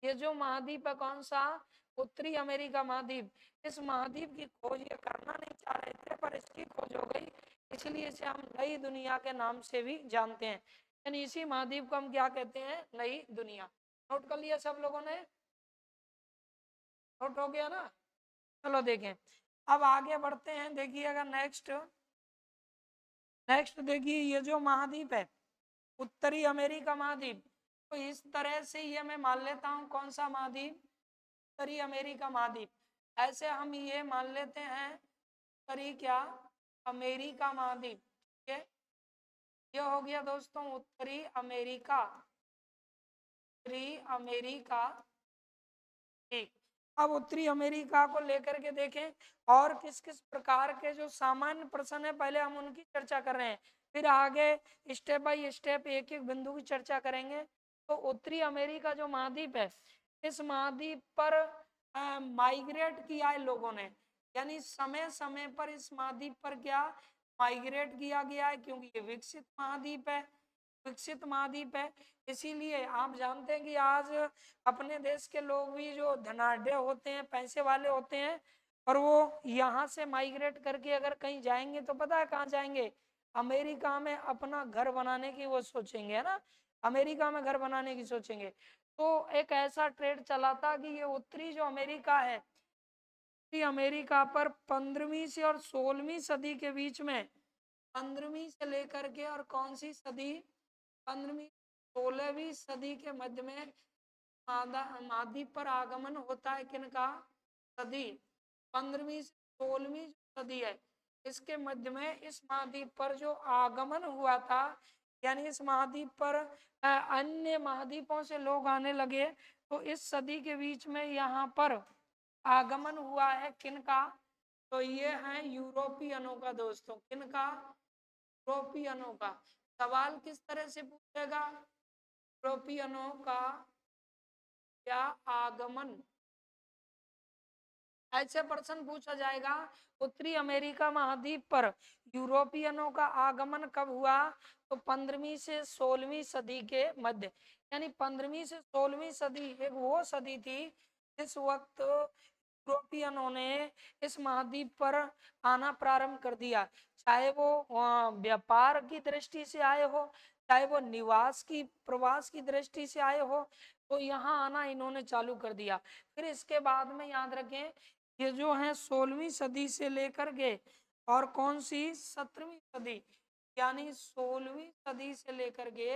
ये जो महाद्वीप है कौन सा, उत्तरी अमेरिका महाद्वीप, इस महाद्वीप की खोज ये करना नहीं चाह रहे थे पर इसकी खोज हो गई, इसलिए इसे हम नई दुनिया के नाम से भी जानते हैं। यानी इसी महाद्वीप को हम क्या कहते हैं, नई दुनिया। नोट कर लिया सब लोगों ने, नोट हो गया ना। चलो देखें अब आगे बढ़ते हैं। देखिएगा नेक्स्ट देखिए ये जो महाद्वीप है उत्तरी अमेरिका महाद्वीप, तो इस तरह से ये मैं मान लेता हूँ कौन सा महाद्वीप, उत्तरी अमेरिका महाद्वीप। ऐसे हम ये मान लेते हैं उत्तरी क्या, अमेरिका महाद्वीप। ठीक है, ये हो गया दोस्तों उत्तरी अमेरिका, उत्तरी अमेरिका। ठीक, अब उत्तरी अमेरिका को लेकर के देखें और किस किस प्रकार के जो सामान्य प्रश्न है पहले हम उनकी चर्चा कर रहे हैं, फिर आगे स्टेप बाय स्टेप एक एक बिंदु की चर्चा करेंगे। तो उत्तरी अमेरिका जो महाद्वीप है, इस महाद्वीप पर माइग्रेट किया है लोगों ने, यानी समय समय पर इस महाद्वीप पर क्या माइग्रेट किया गया है, क्योंकि ये विकसित महाद्वीप है, विकसित महाद्वीप है। इसीलिए आप जानते हैं कि आज अपने देश के लोग भी जो धनाढ़ होते हैं, पैसे वाले होते हैं, और वो यहाँ से माइग्रेट करके अगर कहीं जाएंगे तो पता है कहाँ जाएंगे, अमेरिका में अपना घर बनाने की वो सोचेंगे, है ना, अमेरिका में घर बनाने की सोचेंगे। तो एक ऐसा ट्रेड चला था कि ये उत्तरी जो अमेरिका है, उत्तरी अमेरिका पर 15वीं से और 16वीं सदी के बीच में, 15वीं से लेकर के और कौन सी सदी, 15वीं 16वीं सदी के मध्य में महाद्वीप पर आगमन होता है किनका, सदी 15वीं से 16वीं सदी है, इसके मध्य में इस महाद्वीप पर जो आगमन हुआ था, यानी इस महाद्वीप पर अन्य महाद्वीपों से लोग आने लगे, तो इस सदी के बीच में यहाँ पर आगमन हुआ है किनका, तो ये है यूरोपियनों का दोस्तों, किनका, यूरोपियनों का। सवाल किस तरह से पूछेगा, यूरोपियनों का क्या आगमन, ऐसे प्रश्न पूछा जाएगा। उत्तरी अमेरिका महाद्वीप पर यूरोपियनों का आगमन कब हुआ, तो 15वीं से 16वीं सदी के मध्य, यानी 15वीं से 16वीं सदी एक वो सदी थी जिस वक्त यूरोपियनों ने इस महाद्वीप पर आना प्रारंभ कर दिया, चाहे वो व्यापार की दृष्टि से आए हो, चाहे वो निवास की प्रवास की दृष्टि से आए हो, तो यहाँ आना इन्होंने चालू कर दिया। फिर इसके बाद में याद रखें ये जो है 16वीं सदी से लेकर के और कौन सी 17वीं सदी, यानी 16वीं सदी से लेकर के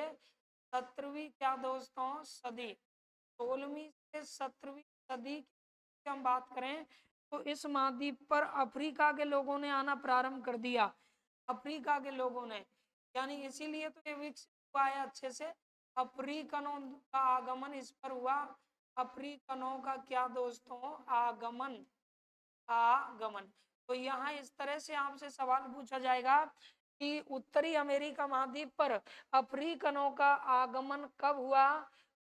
17वीं क्या दोस्तों सदी, 16वीं से 17वीं सदी की हम बात करें तो इस महाद्वीप पर अफ्रीका के लोगों ने आना प्रारंभ कर दिया। अफ्रीका के लोगों ने, यानी इसीलिए तो ये विकसित हुआ है अच्छे से। अफ्रीकनों का आगमन इस पर हुआ। अफ्रीकनों का क्या दोस्तों आगमन, आगमन। तो यहाँ इस तरह से आपसे सवाल पूछा जाएगा कि उत्तरी अमेरिका महाद्वीप पर अफ्रीकनों का आगमन कब हुआ,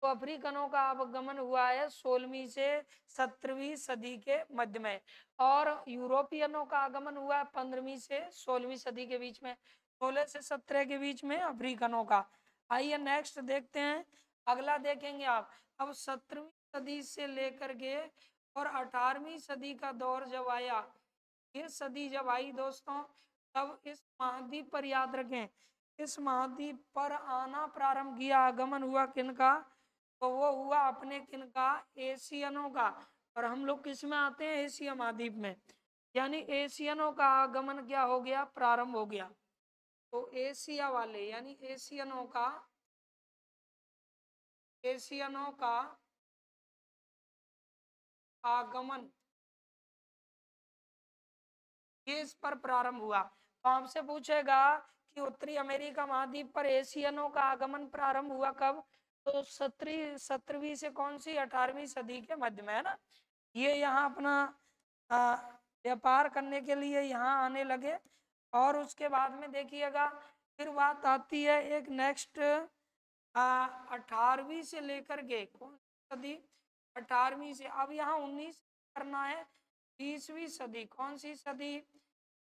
तो अफ्रीकनों का आगमन हुआ है 16वीं से 17वीं सदी के मध्य में, और यूरोपियनों का आगमन हुआ है 15वीं से 16वीं सदी के बीच में, 16 से 17 के बीच में अफ्रीकनों का। आइए नेक्स्ट देखते हैं, अगला देखेंगे आप। अब 17वीं सदी से लेकर के और 18वीं सदी का दौर जब आया, ये सदी जब आई दोस्तों, तब इस महाद्वीप पर याद रखें, इस महाद्वीप पर आना प्रारंभ किया, आगमन हुआ किनका, तो वो हुआ अपने किनका, एशियनों का। और हम लोग किस में आते हैं, एशिया महाद्वीप में, यानी एशियनों का आगमन क्या हो गया, प्रारंभ हो गया। तो एशिया वाले यानी एशियनों का, एशियनों का आगमन ये इस पर प्रारंभ हुआ। तो आपसे पूछेगा कि उत्तरी अमेरिका महाद्वीप पर एशियनों का आगमन प्रारंभ हुआ कब, तो 17वीं से कौन सी 18वीं सदी के मध्य में, है ना। ये यहाँ अपना व्यापार करने के लिए यहाँ आने लगे। और उसके बाद में देखिएगा फिर बात आती है एक नेक्स्ट 18वीं से लेकर के कौन सी सदी, 18वीं से, अब यहाँ 19 करना है, 20वीं सदी, कौन सी सदी,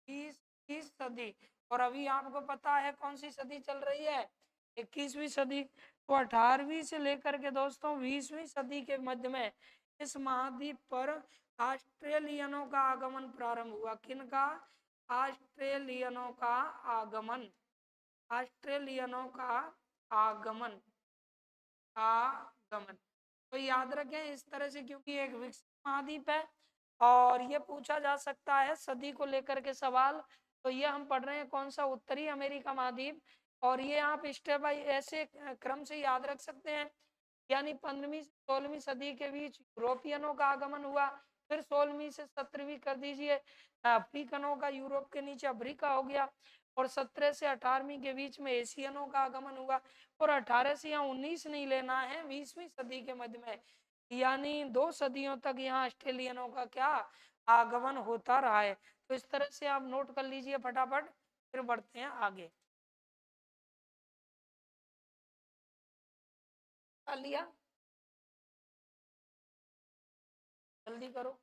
20वीं सदी। और अभी आपको पता है कौन सी सदी चल रही है, 21वीं सदी। तो 18वीं से लेकर के दोस्तों 20वीं सदी के मध्य में इस महाद्वीप पर ऑस्ट्रेलियनों का आगमन प्रारंभ हुआ। किनका, ऑस्ट्रेलियनों का आगमन, ऑस्ट्रेलियनों का आगमन, आगमन। तो याद रखें इस तरह से, क्योंकि एक विकसित महाद्वीप है और ये पूछा जा सकता है सदी को लेकर के सवाल। तो ये हम पढ़ रहे हैं कौन सा, उत्तरी अमेरिका महाद्वीप। और ये आप स्टेप बाय ऐसे क्रम से याद रख सकते हैं, यानी 15वीं से 16वीं सदी के बीच यूरोपियनों का आगमन हुआ, फिर 16वीं से 17वीं कर दीजिए अफ्रीकनों का, यूरोप के नीचे अफ्रीका हो गया, और 17 से 18वीं के बीच में एशियनों का आगमन हुआ। और 18 से यहाँ 19 नहीं लेना है, 20वीं सदी के मध्य में, यानी 2 सदियों तक यहाँ ऑस्ट्रेलियनों का क्या आगमन होता रहा है। तो इस तरह से आप नोट कर लीजिए फटाफट, फिर बढ़ते हैं आगे। कर लिया, जल्दी करो।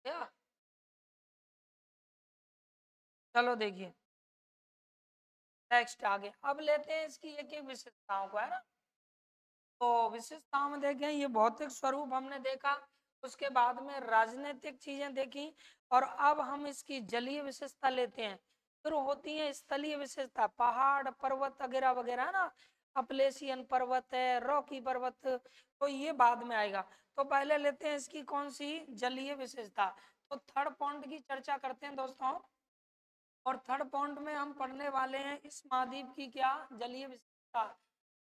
क्या, चलो देखिए नेक्स्ट आगे, अब लेते हैं इसकी एक एक विशेषताओं को, है ना। तो विशेषताओं में देखें, ये भौतिक स्वरूप हमने देखा, उसके बाद में राजनीतिक चीजें देखी, और अब हम इसकी जलीय विशेषता लेते हैं। फिर होती है स्थलीय विशेषता, पहाड़ पर्वत वगैरह वगैरह, है ना, अपलेशियन पर्वत है, रॉकी पर्वत, तो ये बाद में आएगा। तो पहले लेते हैं इसकी कौन सी, जलीय विशेषता। तो थर्ड पॉइंट की चर्चा करते हैं दोस्तों, और थर्ड पॉइंट में हम पढ़ने वाले हैं इस महाद्वीप की क्या, जलीय विशेषता।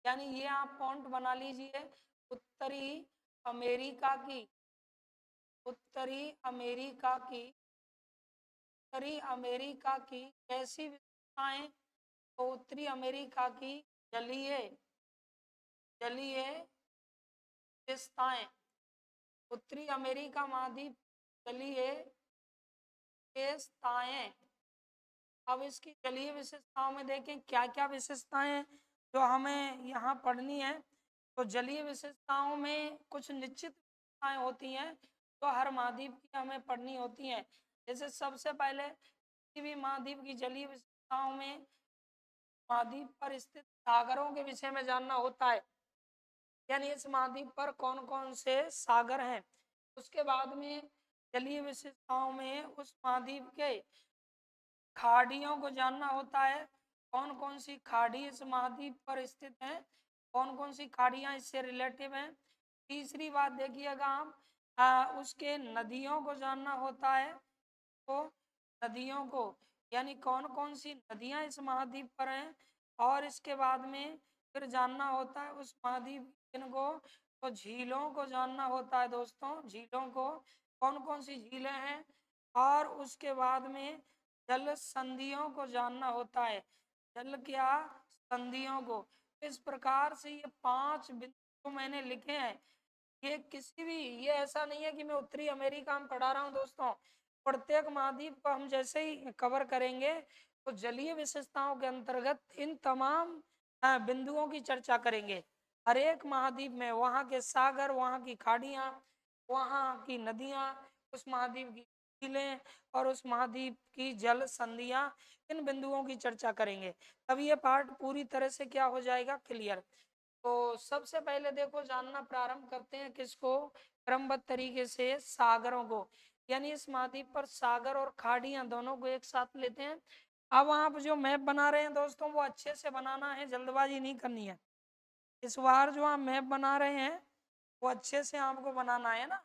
यानी ये आप पॉइंट बना लीजिए, उत्तरी अमेरिका की, उत्तरी अमेरिका की, उत्तरी अमेरिका की कैसी विशेषताएं, तो उत्तरी अमेरिका की जलीय, जलीय विशेषताएं, उत्तरी अमेरिका महाद्वीप जलीय विशेषताएं। अब इसकी जलीय विशेषताओं में देखें क्या क्या विशेषताएं जो हमें यहाँ पढ़नी है। तो जलीय विशेषताओं में कुछ निश्चित विशेषताएं होती हैं जो हर महाद्वीप की हमें पढ़नी होती हैं। जैसे सबसे पहले किसी भी महाद्वीप की जलीय विशेषताओं में महाद्वीप पर स्थित सागरों के विषय में जानना होता है, यानी इस महाद्वीप पर कौन कौन से सागर हैं। उसके बाद में जलीय विशेषताओं में उस महाद्वीप के खाड़ियों को जानना होता है, कौन कौन सी खाड़ी इस महाद्वीप पर स्थित है, कौन कौन सी खाड़ियां इससे रिलेटिव हैं। तीसरी बात देखिएगा आप, उसके नदियों को जानना होता है, तो नदियों को यानी कौन कौन सी नदियां इस महाद्वीप पर हैं। और इसके बाद में फिर जानना होता है उस महाद्वीप को, तो झीलों को जानना होता है दोस्तों, झीलों को कौन कौन सी झीलें हैं। और उसके बाद में जल संधियों को जानना होता है, जल क्या संधियों को। इस प्रकार से ये 5 बिंदु मैंने लिखे हैं। ये किसी भी, ये ऐसा नहीं है कि मैं उत्तरी अमेरिका में पढ़ा रहा हूँ दोस्तों, प्रत्येक महाद्वीप को हम जैसे ही कवर करेंगे तो जलीय विशेषताओं के अंतर्गत इन तमाम बिंदुओं की चर्चा करेंगे। हर एक महाद्वीप में वहाँ के सागर, वहाँ की खाड़ियाँ, वहाँ की नदियाँ, उस महाद्वीप की झीलें और उस महाद्वीप की जल संधियाँ, इन बिंदुओं की चर्चा करेंगे। तब ये पार्ट पूरी तरह से क्या हो जाएगा, क्लियर। तो सबसे पहले देखो जानना प्रारंभ करते हैं किसको, क्रमबद्ध तरीके से सागरों को, यानी इस महाद्वीप पर सागर और खाड़ियां दोनों को एक साथ लेते हैं। अब आप जो मैप बना रहे हैं दोस्तों वो अच्छे से बनाना है, जल्दबाजी नहीं करनी है। इस बार जो आप मैप बना रहे हैं वो अच्छे से आपको बनाना है ना।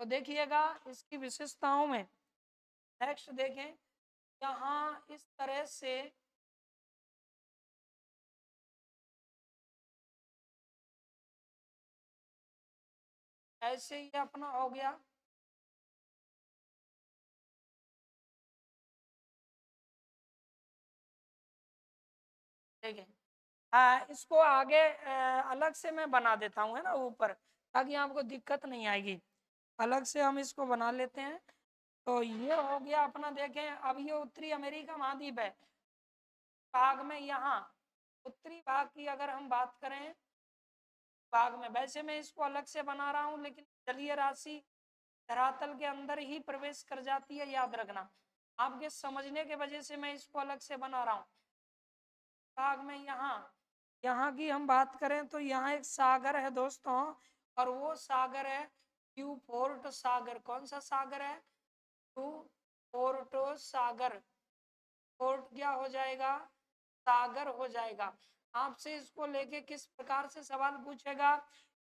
तो देखिएगा इसकी विशेषताओं में नेक्स्ट देखें, यहाँ इस तरह से ऐसे ही अपना हो गया। देखें, इसको आगे अलग से मैं बना देता हूँ है ना ऊपर, ताकि आपको दिक्कत नहीं आएगी। अलग से हम इसको बना लेते हैं। तो ये हो गया अपना। देखें अब ये उत्तरी अमेरिका महाद्वीप है, भाग में यहाँ उत्तरी भाग की अगर हम बात करें भाग में, वैसे मैं इसको अलग से बना रहा हूँ लेकिन जलीय राशि धरातल के अंदर ही प्रवेश कर जाती है, याद रखना। आपके समझने के वजह से मैं इसको अलग से बना रहा हूँ। भाग में यहाँ की हम बात करें तो यहाँ एक सागर है दोस्तों, और वो सागर है न्यूपोर्ट सागर। कौन सा सागर है, न्यूपोर्ट सागर। पोर्ट क्या हो जाएगा, सागर हो जाएगा। आपसे इसको लेके किस प्रकार से सवाल पूछेगा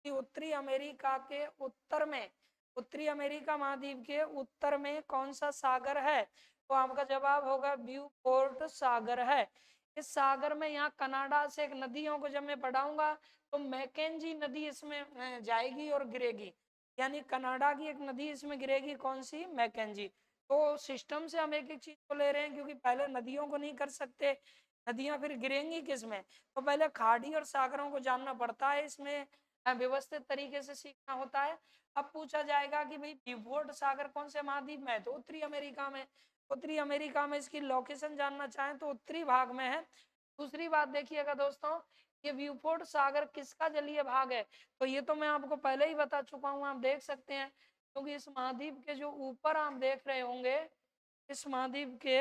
कि उत्तरी अमेरिका के उत्तर में, उत्तरी अमेरिका महाद्वीप के उत्तर में कौन सा सागर है, तो आपका जवाब होगा ब्यूपोर्ट सागर है। इस सागर में यहाँ कनाडा से एक नदियों को जब मैं पढ़ाऊंगा तो मैकेंजी नदी इसमें जाएगी और गिरेगी, यानी कनाडा की एक नदी इसमें गिरेगी, कौन सी, मैकेंजी। तो सिस्टम से हम एक एक चीज को ले रहे हैं, क्योंकि पहले नदियों को नहीं कर सकते, नदियां फिर गिरेंगी किस में, तो पहले खाड़ी और सागरों को जानना पड़ता है, इसमें व्यवस्थित तरीके से सीखना होता है। अब पूछा जाएगा कि भाई ब्यूफोर्ट सागर कौन से महाद्वीप में है, तो उत्तरी अमेरिका में। उत्तरी अमेरिका में इसकी लोकेशन जानना चाहें तो उत्तरी भाग में है। दूसरी बात देखिएगा दोस्तों, ये ब्यूफोर्ट सागर किसका जलीय भाग है, तो ये तो मैं आपको पहले ही बता चुका हूँ, आप देख सकते हैं। क्योंकि इस महाद्वीप के जो ऊपर आप देख रहे होंगे, इस महाद्वीप के,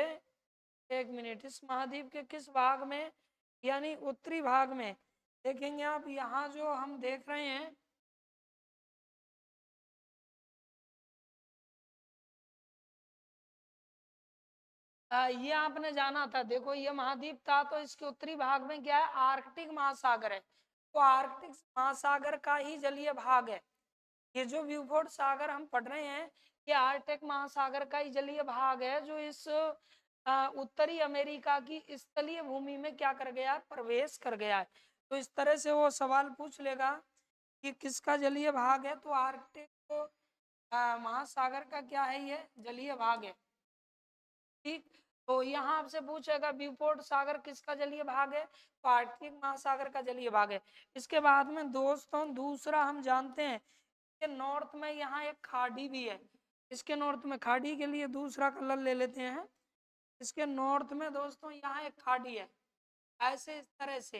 एक मिनट, इस महाद्वीप के किस भाग में, यानी उत्तरी भाग में देखेंगे आप, यहाँ जो हम देख रहे हैं, ये आपने जाना था। देखो ये महाद्वीप था तो इसके उत्तरी भाग में क्या है, आर्कटिक महासागर है, तो आर्कटिक महासागर का ही जलीय भाग है। ये जो ब्यूफोर्ट सागर हम पढ़ रहे हैं ये आर्कटिक महासागर का ही जलीय भाग है, जो इस उत्तरी अमेरिका की स्थलीय भूमि में क्या कर गया, प्रवेश कर गया है। तो इस तरह से वो सवाल पूछ लेगा कि किसका जलीय भाग है, तो आर्कटिक महासागर का क्या है, ये जलीय भाग है। ठीक, तो यहाँ आपसे पूछेगा ब्यूफोर्ट सागर किसका जलीय भाग है, तो आर्कटिक महासागर का जलीय भाग है। इसके बाद में दोस्तों दूसरा हम जानते हैं कि नॉर्थ में यहाँ एक खाड़ी भी है। इसके नॉर्थ में खाड़ी के लिए दूसरा कलर ले लेते हैं। इसके नॉर्थ में दोस्तों यहाँ एक खाड़ी है, ऐसे इस तरह से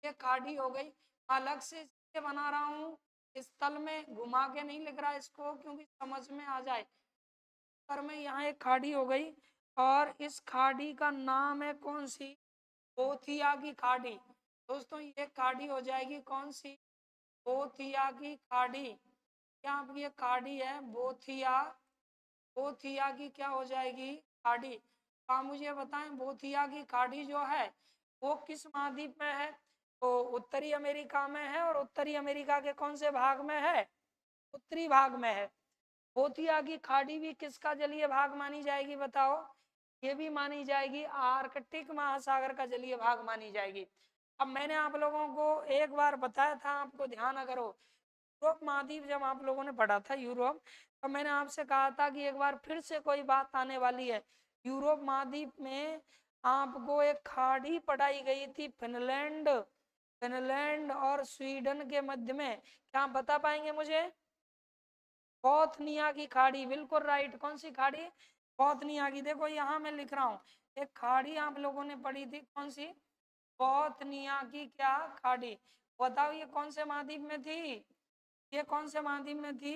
ये खाड़ी हो गई। अलग से इसके बना रहा हूँ, स्थल में घुमा के नहीं लिख रहा इसको, क्योंकि समझ में आ जाए। पर में यहाँ एक खाड़ी हो गई, और इस खाड़ी का नाम है कौन सी, बोथिया की खाड़ी। दोस्तों ये खाड़ी हो जाएगी कौन सी, बोथिया की खाड़ी। क्या आपकी ये खाड़ी है बोथिया, बोथिया की क्या हो जाएगी खाड़ी। तो आप मुझे बताएं बोथिया की खाड़ी जो है वो किस महाद्वीप में है। तो उत्तरी अमेरिका में है, और उत्तरी अमेरिका के कौन से भाग में है, उत्तरी भाग में है। बोथिया की खाड़ी भी किसका जलीय भाग मानी जाएगी बताओ, ये भी मानी जाएगी आर्कटिक महासागर का जलीय भाग मानी जाएगी। अब मैंने आप लोगों को एक बार बताया था, आपको ध्यान अगर हो, यूरोप महाद्वीप जब आप लोगों ने पढ़ा था यूरोप, तो मैंने आपसे कहा था कि एक बार फिर से कोई बात आने वाली है। यूरोप महाद्वीप में आपको एक खाड़ी पढ़ाई गई थी, फिनलैंड, फिनलैंड और स्वीडन के मध्य में। क्या आप बता पाएंगे मुझे, बोथनिया की खाड़ी, बिल्कुल राइट। कौन सी खाड़ी, बोथनिया की। देखो यहाँ मैं लिख रहा हूँ, एक खाड़ी आप लोगों ने पढ़ी थी, कौन सी, बोथनिया की क्या खाड़ी। बताओ ये कौन से महाद्वीप में थी, ये कौन से महाद्वीप में थी,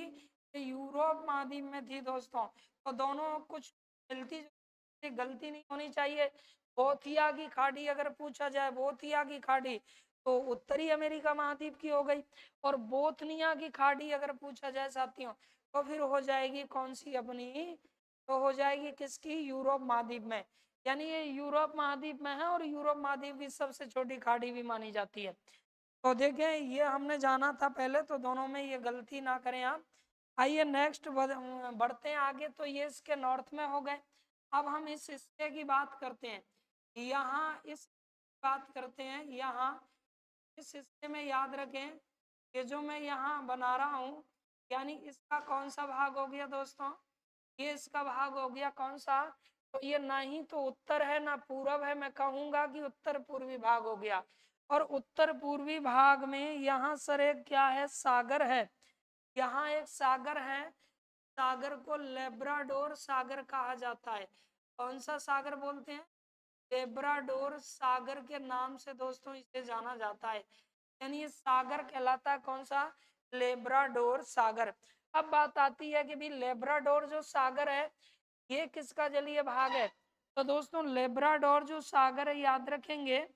ये यूरोप महाद्वीप में थी दोस्तों। तो दोनों कुछ मिलती गलती नहीं होनी चाहिए। बोथिया की खाड़ी अगर पूछा जाए, बोथिया की खाड़ी तो उत्तरी अमेरिका महाद्वीप की हो गई, और बोथनिया की खाड़ी अगर पूछा जाए साथियों तो फिर हो जाएगी कौन सी अपनी, तो हो जाएगी किसकी, यूरोप महाद्वीप में। यानी ये यूरोप महाद्वीप में है, और यूरोप महाद्वीप की सबसे छोटी खाड़ी भी मानी जाती है। तो देखें ये हमने जाना था पहले, तो दोनों में ये गलती ना करें आप। आइए नेक्स्ट बढ़ते हैं आगे। तो ये इसके नॉर्थ में हो गए। अब हम इस हिस्से की बात करते हैं, यहाँ इस बात करते हैं, यहाँ इस हिस्से में याद रखें, ये जो मैं यहाँ बना रहा हूँ, यानी इसका कौन सा भाग हो गया दोस्तों, ये इसका भाग हो गया कौन सा, तो ये ना ही तो उत्तर है ना पूरब है, मैं कहूंगा कि उत्तर पूर्वी भाग हो गया। और उत्तर पूर्वी भाग में यहाँ सर एक क्या है, सागर है, यहाँ एक सागर है, सागर को लेब्राडोर सागर कहा जाता है। कौन सा सागर बोलते हैं, लेब्राडोर सागर के नाम से दोस्तों इसे जाना जाता है। यानी ये सागर कहलाता है कौन सा, लेब्राडोर सागर। अब बात आती है कि भी लेब्राडोर जो सागर है ये किसका जलीय भाग है। तो दोस्तों लेब्राडोर जो सागर है याद रखेंगे,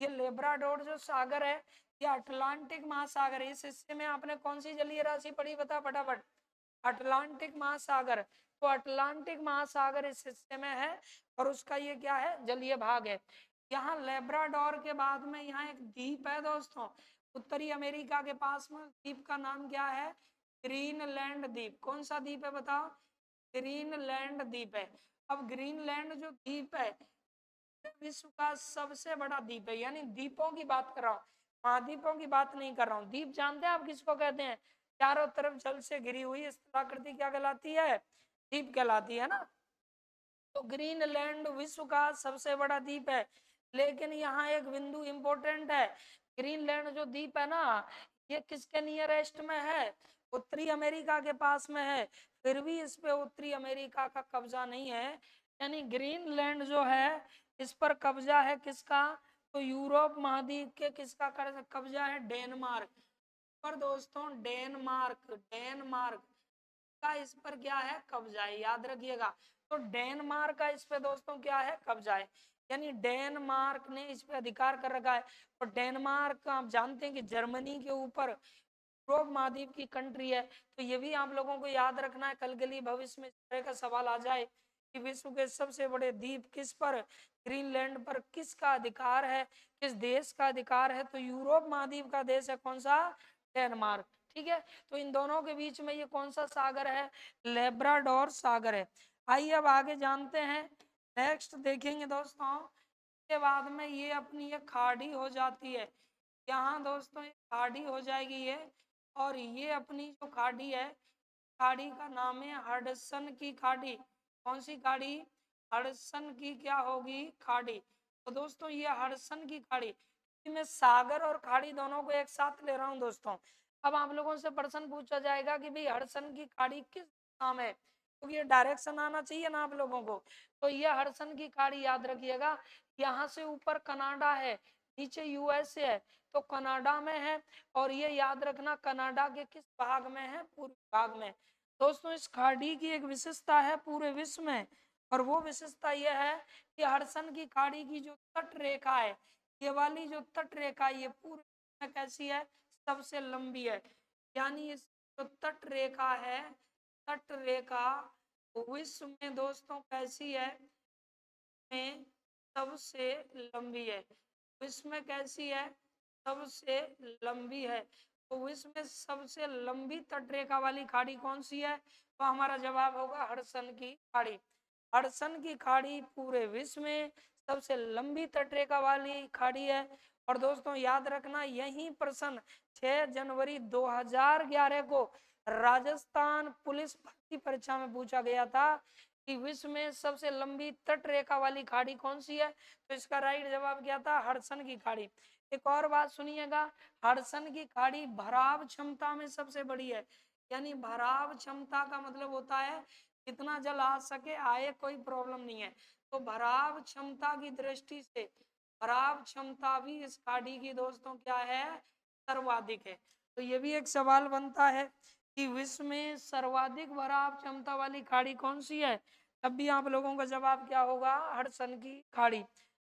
ये लेब्राडोर जो सागर है ये अटलांटिक महासागर है। इस हिस्से में आपने कौन सी जलीय राशि पढ़ी, बता फटाफट, अटलांटिक महासागर। तो अटलांटिक महासागर इस हिस्से में है, और उसका ये क्या है, जलीय भाग है। यहाँ लेब्राडोर के बाद में यहाँ एक द्वीप है दोस्तों, उत्तरी अमेरिका के पास में, द्वीप का नाम क्या है, ग्रीनलैंड द्वीप। कौन सा द्वीप है बताओ, ग्रीनलैंड द्वीप है। अब ग्रीनलैंड जो द्वीप है विश्व का सबसे बड़ा द्वीप है, यानी द्वीपों की बात कर रहा हूँ, महाद्वीपों की बात नहीं कर रहा हूँ। द्वीप जानते हैं आप किसको कहते हैं, चारों तरफ जल से घिरी हुई इस आकृति क्या कहलाती है, द्वीप कहलाती है ना। तो ग्रीनलैंड विश्व का सबसे बड़ा द्वीप है, लेकिन यहाँ एक बिंदु इंपॉर्टेंट है, ग्रीनलैंड जो द्वीप है ना ये किसके नियरेस्ट में है, उत्तरी अमेरिका के पास में है, फिर भी इस पे उत्तरी अमेरिका का कब्जा नहीं है। यानी ग्रीनलैंड जो है इस पर कब्जा है किसका, तो यूरोप महाद्वीप के किसका कब्जा है, डेनमार्क पर दोस्तों, डेनमार्क, डेनमार्क का इस पर क्या है, कब्जा है, याद रखिएगा। तो डेनमार्क का इस पे दोस्तों क्या है, कब्जा है, यानी डेनमार्क ने इस पे अधिकार कर रखा है। और डेनमार्क आप जानते हैं कि जर्मनी के ऊपर यूरोप महाद्वीप की कंट्री है। तो ये भी आप लोगों को याद रखना है, कल के लिए भविष्य में इस तरह का सवाल आ जाए कि विश्व के सबसे बड़े द्वीप किस पर, ग्रीनलैंड पर किसका अधिकार है, किस देश का अधिकार है, तो यूरोप महाद्वीप का देश है कौन सा, डेनमार्क। ठीक है, तो इन दोनों के बीच में ये कौन सा सागर है, लेब्राडोर सागर है। आइए अब आगे जानते हैं, नेक्स्ट देखेंगे दोस्तों, के बाद में ये अपनी ये खाड़ी हो जाती है, यहाँ दोस्तों ये खाड़ी हो जाएगी ये, और ये अपनी जो खाड़ी है, खाड़ी का नाम है हडसन की खाड़ी। कौन सी खाड़ी, हडसन की क्या होगी, खाड़ी। तो दोस्तों ये हडसन की खाड़ी, मैं सागर और खाड़ी दोनों को एक साथ ले रहा हूँ दोस्तों। अब आप लोगों से प्रश्न पूछा जाएगा कि भाई हडसन की खाड़ी किस नाम है, क्योंकि ये डायरेक्शन आना चाहिए ना आप लोगों को। तो ये हडसन की खाड़ी याद रखिएगा, यहाँ से ऊपर कनाडा है, नीचे यूएसए है, तो कनाडा में है। और ये याद रखना कनाडा के किस भाग में है, पूर्वी भाग में। दोस्तों इस खाड़ी की एक विशेषता है पूरे विश्व में, और वो विशेषता यह है कि हडसन की खाड़ी की जो तट रेखा है, ये वाली जो तट रेखा ये पूरे में कैसी है, सबसे लंबी है। यानी इस जो तट रेखा है, तट रेखा विश्व में दोस्तों कैसी है, में सबसे लंबी है। विश्व में कैसी है, सबसे लंबी है। तो विश्व में सबसे लंबी तटरेखा वाली खाड़ी कौन सी है, तो हमारा जवाब होगा हडसन की खाड़ी। हडसन की खाड़ी पूरे विश्व में सबसे लंबी तटरेखा वाली खाड़ी है। और दोस्तों याद रखना, यही प्रश्न 6 जनवरी 2011 को राजस्थान पुलिस भर्ती परीक्षा में पूछा गया था कि विश्व में सबसे लंबी तट रेखा वाली खाड़ी कौन सी है, तो इसका राइट जवाब क्या था, हडसन की खाड़ी। एक और बात सुनिएगा, हडसन की खाड़ी भराव क्षमता में सबसे बड़ी है। यानी भराव क्षमता का मतलब होता है जितना जल आ सके आए, कोई प्रॉब्लम नहीं है। तो भराव क्षमता की दृष्टि से भराव क्षमता भी इस खाड़ी की दोस्तों क्या है, सर्वाधिक है। तो ये भी एक सवाल बनता है कि विश्व में सर्वाधिक भराव क्षमता वाली खाड़ी कौन सी है, तब भी आप लोगों का जवाब क्या होगा, हडसन की खाड़ी।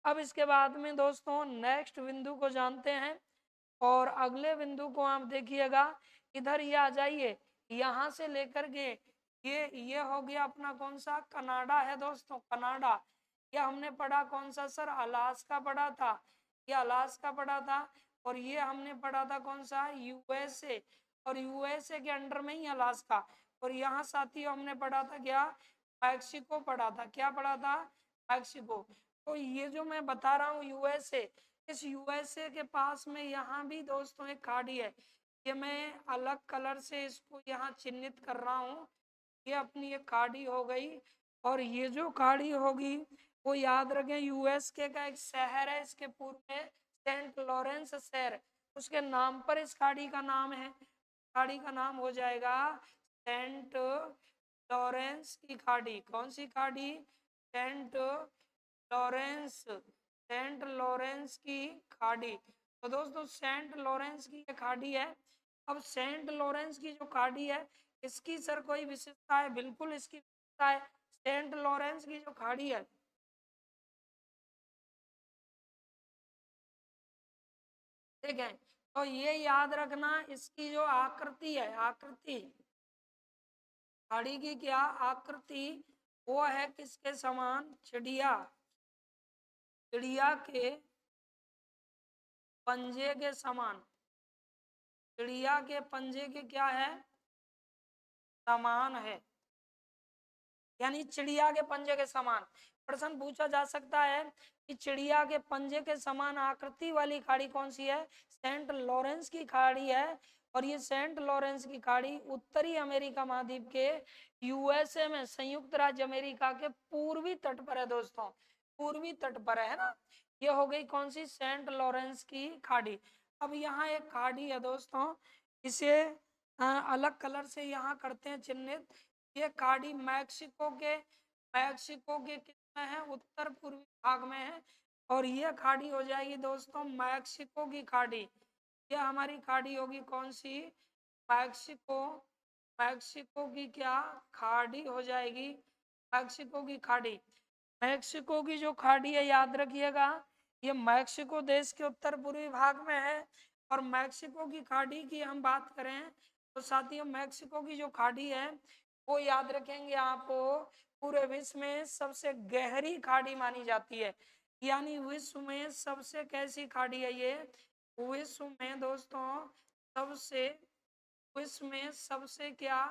अब इसके बाद में दोस्तों नेक्स्ट बिंदु को जानते हैं, और अगले बिंदु को आप देखिएगा, इधर ये आ जाइए, यहाँ से लेकर के ये हो गया अपना कौन सा, कनाडा है दोस्तों, कनाडा। ये हमने पढ़ा कौन सा सर, अलास्का पढ़ा था, ये अलास्का पढ़ा था। और ये हमने पढ़ा था कौन सा, यूएसए, और यूएसए के अंडर में ही अलास्का। और यहाँ साथियों हमने पढ़ा था क्या, मैक्सिको पढ़ा था, क्या पढ़ा था, मैक्सिको। तो ये जो मैं बता रहा हूँ यूएसए, इस यूएसए के पास में यहाँ भी दोस्तों एक खाड़ी है। ये मैं अलग कलर से इसको यहाँ चिन्हित कर रहा हूँ, ये अपनी एक खाड़ी हो गई। और ये जो खाड़ी होगी वो याद रखें यूएस के का एक शहर है, इसके पूर्व में सेंट लॉरेंस शहर, उसके नाम पर इस खाड़ी का नाम है। खाड़ी का नाम हो जाएगा सेंट लॉरेंस की खाड़ी। कौन सी खाड़ी, सेंट लॉरेंस, सेंट लॉरेंस की खाड़ी। तो दोस्तों सेंट लॉरेंस की ये खाड़ी है। अब सेंट लॉरेंस की जो खाड़ी है इसकी सर कोई विशेषता है, बिल्कुल इसकी विशेषता है। सेंट लॉरेंस की जो खाड़ी है, ठीक है, तो ये याद रखना, इसकी जो आकृति है, आकृति खाड़ी की क्या आकृति, वो है किसके समान, चिड़िया, चिड़िया के पंजे के समान, चिड़िया के पंजे के क्या है, समान है। यानी चिड़िया के पंजे के समान। प्रश्न पूछा जा सकता है कि चिड़िया के पंजे के समान आकृति वाली खाड़ी कौन सी है, सेंट लॉरेंस की खाड़ी है। और ये सेंट लॉरेंस की खाड़ी उत्तरी अमेरिका महाद्वीप के यूएसए में, संयुक्त राज्य अमेरिका के पूर्वी तट पर है दोस्तों, पूर्वी तट पर है ना। ये हो गई कौन सी, सेंट लॉरेंस की खाड़ी। अब यहाँ एक खाड़ी है दोस्तों, इसे अलग कलर से यहाँ करते हैं चिन्हित। ये खाड़ी मैक्सिको के किसमें है, उत्तर पूर्वी भाग में है। और ये खाड़ी हो जाएगी दोस्तों मैक्सिको की खाड़ी। ये हमारी खाड़ी होगी कौन सी, मैक्सिको, मैक्सिको की क्या खाड़ी हो जाएगी, मैक्सिको की खाड़ी। मैक्सिको की जो खाड़ी है याद रखिएगा, ये मैक्सिको देश के उत्तर पूर्वी भाग में है। और मैक्सिको की खाड़ी की हम बात करें तो साथियों मैक्सिको की जो खाड़ी है वो याद रखेंगे आप, पूरे विश्व में सबसे गहरी खाड़ी मानी जाती है। यानी विश्व में सबसे कैसी खाड़ी है ये, विश्व में दोस्तों सबसे, विश्व में सबसे क्या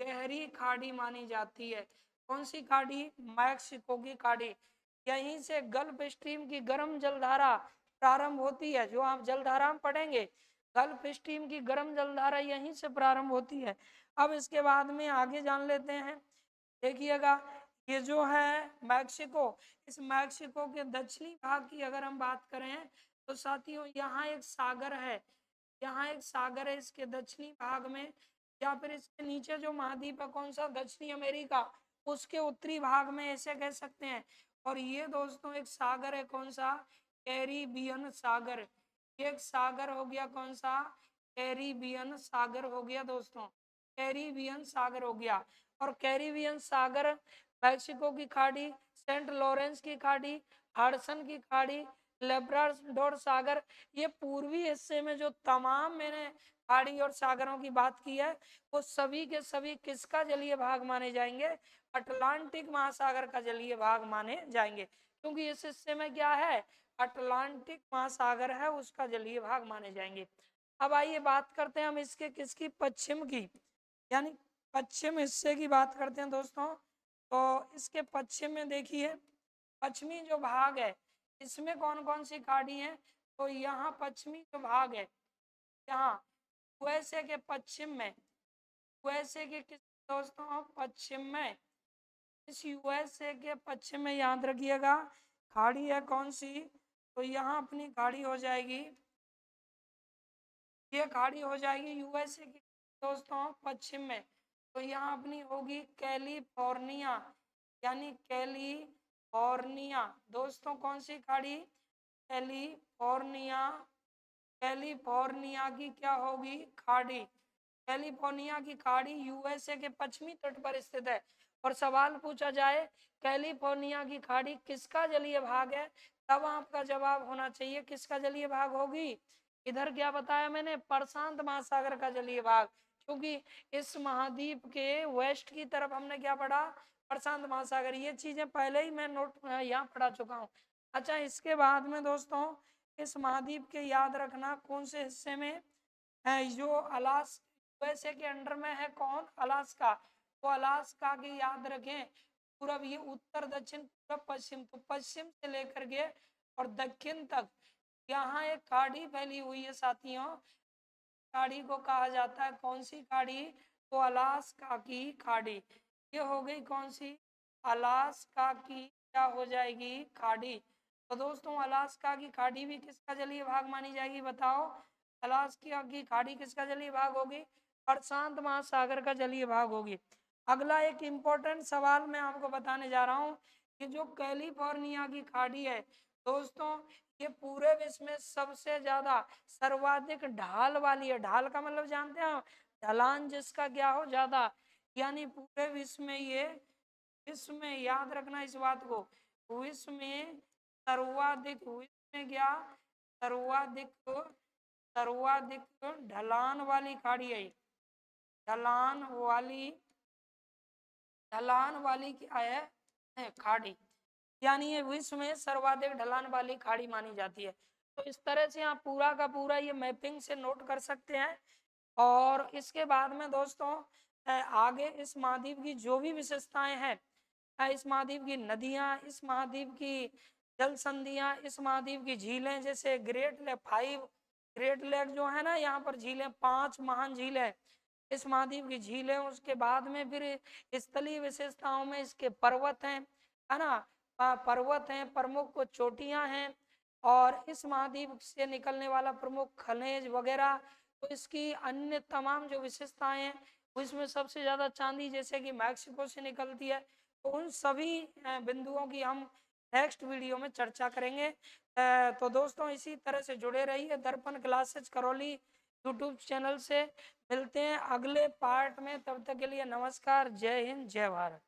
गहरी खाड़ी मानी जाती है। कौन सी खाड़ी, मैक्सिको की खाड़ी। यहीं से गल्फ स्ट्रीम की गर्म जलधारा प्रारंभ होती है, जो आप जलधारा में पढ़ेंगे, गल्फ स्ट्रीम की गर्म जलधारा यहीं से प्रारंभ होती है। अब इसके बाद में आगे जान लेते हैं, देखिएगा ये जो है मैक्सिको, इस मैक्सिको के दक्षिणी भाग की अगर हम बात करें तो साथियों यहाँ एक सागर है, यहाँ एक सागर है इसके दक्षिणी भाग में, या फिर इसके नीचे जो महाद्वीप है कौन सा, दक्षिणी अमेरिका, उसके उत्तरी भाग में ऐसे कह सकते हैं। और ये दोस्तों एक सागर है कौन सा, कैरिबियन सागर। ये एक सागर हो गया कौन सा, कैरिबियन सागर हो गया दोस्तों, कैरिबियन सागर हो गया। और कैरिबियन सागर, मैक्सिको की खाड़ी, सेंट लॉरेंस की खाड़ी, हडसन की खाड़ी, लेब्राडोर सागर, ये पूर्वी हिस्से में जो तमाम मैंने खाड़ी और सागरों की बात की है वो सभी के सभी किसका जलीय भाग माने जाएंगे? अटलांटिक महासागर का जलीय भाग माने जाएंगे, क्योंकि इस हिस्से में क्या है? अटलांटिक महासागर है, उसका जलीय भाग माने जाएंगे। अब आइए बात करते हैं हम इसके किसकी? पश्चिम की, यानी पश्चिम हिस्से की बात करते हैं दोस्तों। तो इसके पश्चिम में देखिए, पश्चिमी जो भाग है इसमें कौन कौन सी खाड़ी है? तो यहाँ पश्चिमी जो भाग है, यहाँ यूएसए के पश्चिम में, यूएसए के किस दोस्तों? पश्चिम में, इस यूएसए के पश्चिम में याद रखिएगा खाड़ी है कौन सी? तो यहाँ अपनी खाड़ी हो जाएगी, ये खाड़ी हो जाएगी यूएसए की दोस्तों पश्चिम में। तो यहाँ अपनी होगी कैलिफोर्निया, यानी कैलिफोर्निया दोस्तों कौन सी खाड़ी? कैलिफोर्निया, कैलिफोर्निया की क्या होगी? खाड़ी। कैलिफोर्निया की खाड़ी यूएसए के पश्चिमी तट पर स्थित है। और सवाल पूछा जाए कैलिफोर्निया की खाड़ी किसका जलीय भाग है, तब आपका जवाब होना चाहिए किसका जलीय भाग होगी? इधर क्या बताया मैंने? प्रशांत महासागर का जलीय भाग, क्योंकि इस महाद्वीप के वेस्ट की तरफ हमने क्या पढ़ा? प्रशांत महासागर। ये चीजें पहले ही मैं नोट यहाँ पढ़ा चुका हूँ। अच्छा, इसके बाद में दोस्तों इस महाद्वीप के याद रखना कौन से हिस्से में है? जो यूएसए के अंडर में है कौन? अलास्का। तो अलास्का की याद रखें पूरब, ये उत्तर दक्षिण पूरब पश्चिम, तो पश्चिम से लेकर के और दक्षिण तक यहाँ एक खाड़ी फैली हुई है साथियों। खाड़ी को कहा जाता है कौन सी खाड़ी? तो अलास्का की खाड़ी। ये हो गई कौन सी? अलास्का की क्या हो जाएगी? खाड़ी। तो दोस्तों अलास्का की खाड़ी भी किसका जलीय भाग मानी जाएगी? बताओ, अलास्का की खाड़ी किसका जलीय भाग होगी? प्रशांत महासागर का जलीय भाग होगी। अगला एक इंपॉर्टेंट सवाल मैं आपको बताने जा रहा हूँ कि जो कैलिफोर्निया की खाड़ी है दोस्तों, ये पूरे विश्व में सबसे ज्यादा सर्वाधिक ढाल वाली है। ढाल का मतलब जानते हैं आप? ढलान जिसका क्या हो? ज्यादा, यानी पूरे विश्व में ये, विश्व में याद रखना इस बात को, विश्व में सर्वाधिक, विश्व में क्या? सर्वाधिक, सर्वाधिक ढलान वाली खाड़ी है। ढलान वाली, ढलान वाली क्या है? खाड़ी, यानी ये विश्व में सर्वाधिक ढलान वाली खाड़ी मानी जाती है। तो इस तरह से आप पूरा का पूरा ये मैपिंग से नोट कर सकते हैं। और इसके बाद में दोस्तों आगे इस महाद्वीप की जो भी विशेषताएं हैं, इस महाद्वीप की नदियां, इस महाद्वीप की जल संधियां, इस महाद्वीप की झीलें, जैसे ग्रेट लेक, 5 ग्रेट लेक जो है ना, यहाँ पर झीलें, 5 महान झीलें इस महाद्वीप की झीलें। उसके बाद में फिर स्थलीय विशेषताओं में इसके पर्वत हैं, है ना, पर्वत हैं, प्रमुख चोटियां हैं, और इस महाद्वीप से निकलने वाला प्रमुख खनिज वगैरह। तो इसकी अन्य तमाम जो विशेषताएं हैं, उसमें सबसे ज्यादा चांदी जैसे कि मैक्सिको से निकलती है। तो उन सभी बिंदुओं की हम नेक्स्ट वीडियो में चर्चा करेंगे। तो दोस्तों इसी तरह से जुड़े रहिए दर्पण क्लासेज करौली यूट्यूब चैनल से। मिलते हैं अगले पार्ट में, तब तक के लिए नमस्कार, जय हिंद, जय भारत।